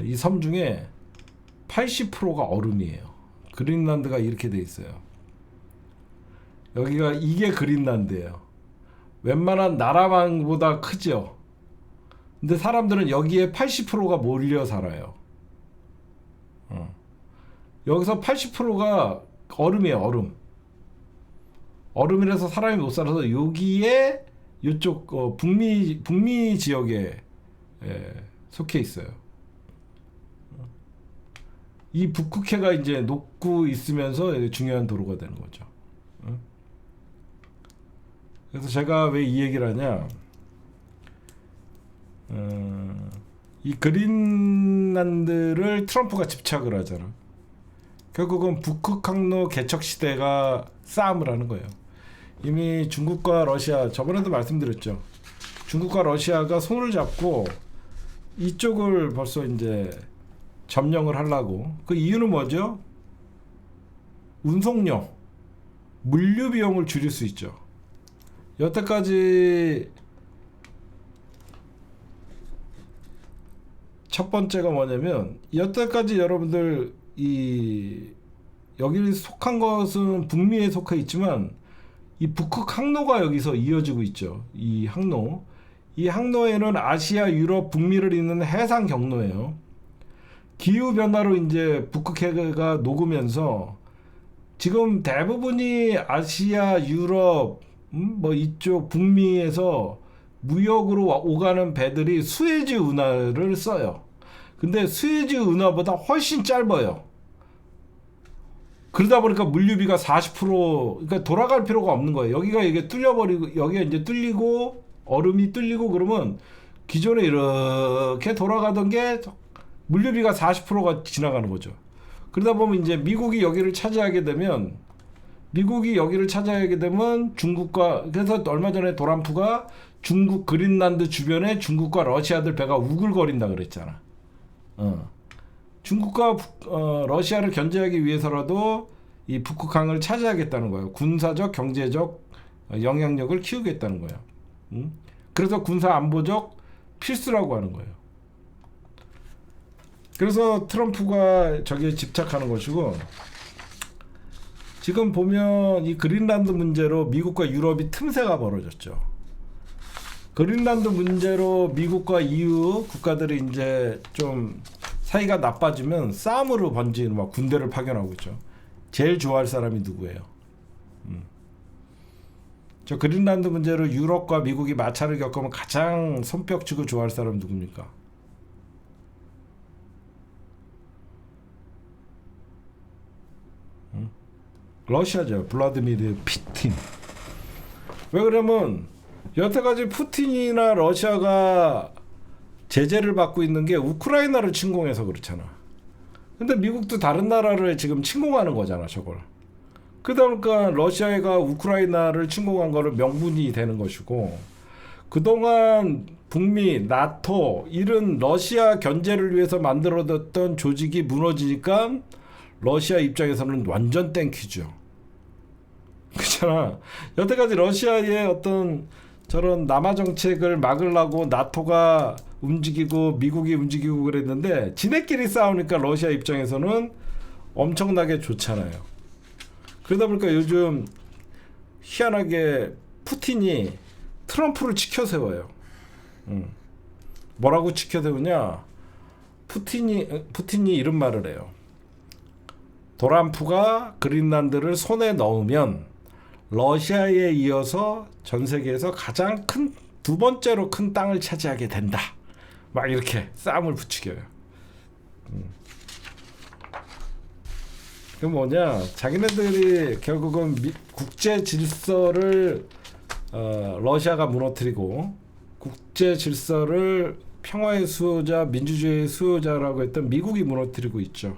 이 섬 중에 80%가 얼음이에요. 그린란드가 이렇게 돼 있어요. 여기가 이게 그린란드예요. 웬만한 나라만보다 크죠. 근데 사람들은 여기에 80%가 몰려 살아요. 여기서 80%가 얼음이에요. 얼음이라서 사람이 못 살아서 여기에 이쪽 북미 지역에 속해 있어요. 이 북극해가 이제 녹고 있으면서 중요한 도로가 되는 거죠. 그래서 제가 왜 이 얘기를 하냐? 이 그린란드를 트럼프가 집착을 하잖아. 결국은 북극 항로 개척 시대가 싸움을 하는 거예요. 이미 중국과 러시아, 저번에도 말씀드렸죠. 중국과 러시아가 손을 잡고 이쪽을 벌써 이제 점령을 하려고. 그 이유는 뭐죠? 운송료, 물류 비용을 줄일 수 있죠. 여태까지 첫 번째가 뭐냐면, 여태까지 여러분들 여기 속한 것은 북미에 속해 있지만 이 북극 항로가 여기서 이어지고 있죠. 이 항로에는 아시아, 유럽, 북미를 잇는 해상 경로예요. 기후 변화로 이제 북극해가 녹으면서 지금 대부분이 아시아, 유럽, 뭐 이쪽 북미에서 무역으로 오가는 배들이 수에즈 운하를 써요. 근데 수에즈 운하보다 훨씬 짧아요. 그러다 보니까 물류비가 40%, 그러니까 돌아갈 필요가 없는 거예요. 여기가 이게 뚫려버리고, 여기가 이제 뚫리고, 얼음이 뚫리고 그러면 기존에 이렇게 돌아가던 게 물류비가 40%가 지나가는 거죠. 그러다 보면 이제 미국이 여기를 차지하게 되면 중국과, 그래서 얼마 전에 도란프가 중국 그린란드 주변에 중국과 러시아들 배가 우글거린다 그랬잖아. 중국과 러시아를 견제하기 위해서라도 이 북극항을 차지하겠다는 거예요. 군사적, 경제적 영향력을 키우겠다는 거예요. 그래서 군사 안보적 필수라고 하는 거예요. 그래서 트럼프가 저기에 집착하는 것이고, 지금 보면 이 그린란드 문제로 미국과 유럽이 틈새가 벌어졌죠. 그린란드 문제로 미국과 EU 국가들이 이제 좀 사이가 나빠지면 싸움으로 번지는 막 군대를 파견하고 있죠. 제일 좋아할 사람이 누구예요? 저 그린란드 문제로 유럽과 미국이 마찰을 겪으면 가장 손뼉치고 좋아할 사람 누굽니까? 러시아죠. 블라디미르 푸틴. 왜 그러면 여태까지 푸틴이나 러시아가 제재를 받고 있는 게 우크라이나를 침공해서 그렇잖아. 근데 미국도 다른 나라를 지금 침공하는 거잖아, 저걸. 그러다 보니까 러시아가 우크라이나를 침공한 거를 명분이 되는 것이고, 그동안 북미, 나토 이런 러시아 견제를 위해서 만들어뒀던 조직이 무너지니까 러시아 입장에서는 완전 땡큐죠. 그렇잖아. 여태까지 러시아의 어떤 저런 남하 정책을 막으려고 나토가 움직이고 미국이 움직이고 그랬는데, 지네끼리 싸우니까 러시아 입장에서는 엄청나게 좋잖아요. 그러다 보니까 요즘 희한하게 푸틴이 트럼프를 치켜 세워요. 뭐라고 치켜 세우냐? 푸틴이 이런 말을 해요. 도란프가 그린란드를 손에 넣으면 러시아에 이어서 전 세계에서 가장 큰, 두 번째로 큰 땅을 차지하게 된다. 막 이렇게 싸움을 부추겨요. 그 뭐냐, 자기네들이 결국은 국제 질서를 러시아가 무너뜨리고 국제 질서를 평화의 수호자, 민주주의의 수호자라고 했던 미국이 무너뜨리고 있죠.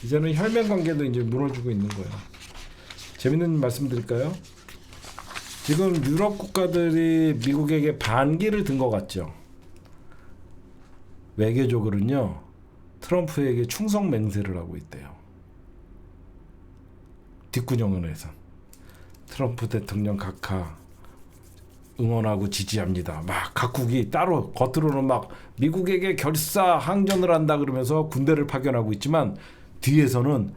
이제는 혈맹 관계도 이제 무너지고 있는 거예요. 재밌는 말씀 드릴까요? 지금 유럽 국가들이 미국에게 반기를 든 것 같죠. 외교적으로는요, 트럼프에게 충성 맹세를 하고 있대요. 뒷구녕을 해서 트럼프 대통령 각하 응원하고 지지합니다. 막 각국이 따로 겉으로는 막 미국에게 결사 항전을 한다 그러면서 군대를 파견하고 있지만, 뒤에서는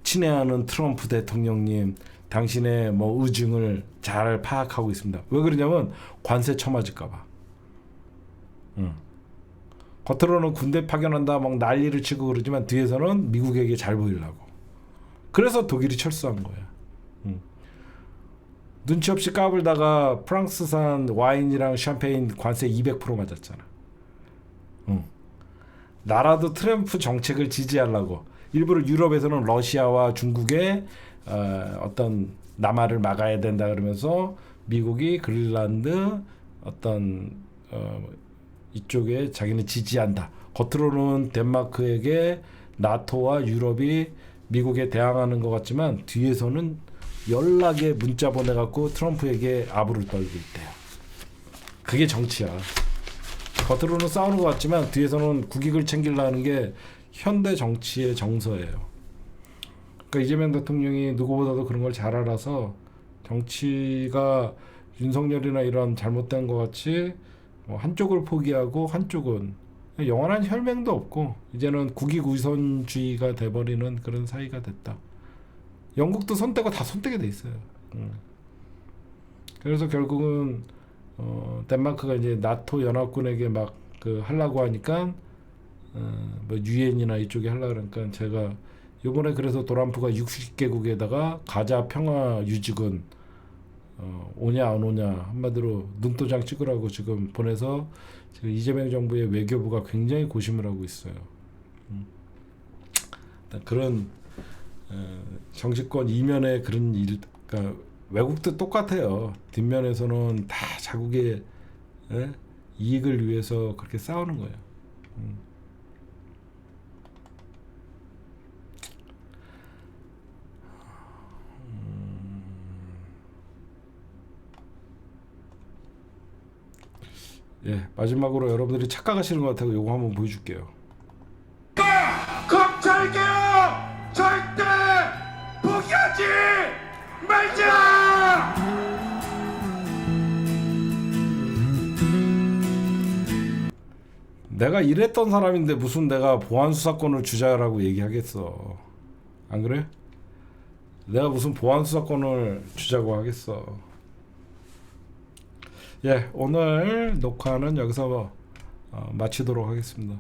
친애하는 트럼프 대통령님, 당신의 뭐 의중을 잘 파악하고 있습니다. 왜 그러냐면 관세 쳐맞을까봐. 겉으로는 군대 파견한다 막 난리를 치고 그러지만 뒤에서는 미국에게 잘 보이려고. 그래서 독일이 철수한 거야. 눈치 없이 까불다가 프랑스산 와인이랑 샴페인 관세 200% 맞았잖아. 나라도 트럼프 정책을 지지하려고 일부러 유럽에서는 러시아와 중국의 어떤 남하를 막아야 된다 그러면서 미국이 그린란드 어떤 이쪽에 자기는 지지한다. 겉으로는 덴마크에게 나토와 유럽이 미국에 대항하는 것 같지만 뒤에서는 연락에 문자 보내갖고 트럼프에게 아부를 떨고 있대요. 그게 정치야. 겉으로는 싸우는 것 같지만 뒤에서는 국익을 챙기려는 게 현대 정치의 정서예요. 그러니까 이재명 대통령이 누구보다도 그런 걸 잘 알아서 정치가 윤석열이나 이런 잘못된 것 같이 한쪽을 포기하고 한쪽은 영원한 혈맹도 없고 이제는 국익 우선주의가 돼버리는 그런 사이가 됐다. 영국도 손 떼고 다 손 떼게 돼 있어요. 그래서 결국은 덴마크가 이제 나토 연합군에게 막 그 하려고 하니까 뭐 유엔이나 이쪽에 하려고 그러니까 제가 요번에 그래서 도란프가 60개국에다가 가자 평화 유지군 오냐 안 오냐 한마디로 눈도장 찍으라고 지금 보내서 지금 이재명 정부의 외교부가 굉장히 고심을 하고 있어요. 그런 정치권 이면에 그런 일, 그러니까 외국도 똑같아요. 뒷면에서는 다 자국의 이익을 위해서 그렇게 싸우는 거예요. 예, 마지막으로 여러분들이 착각하시는 것 같아서 요거 한번 보여줄게요. 검찰개혁 절대 포기하지 말자! 내가 이랬던 사람인데 무슨 내가 보안 수사권을 주자라고 얘기하겠어. 안 그래? 내가 무슨 보안 수사권을 주자고 하겠어. 예, 오늘 녹화는 여기서 마치도록 하겠습니다.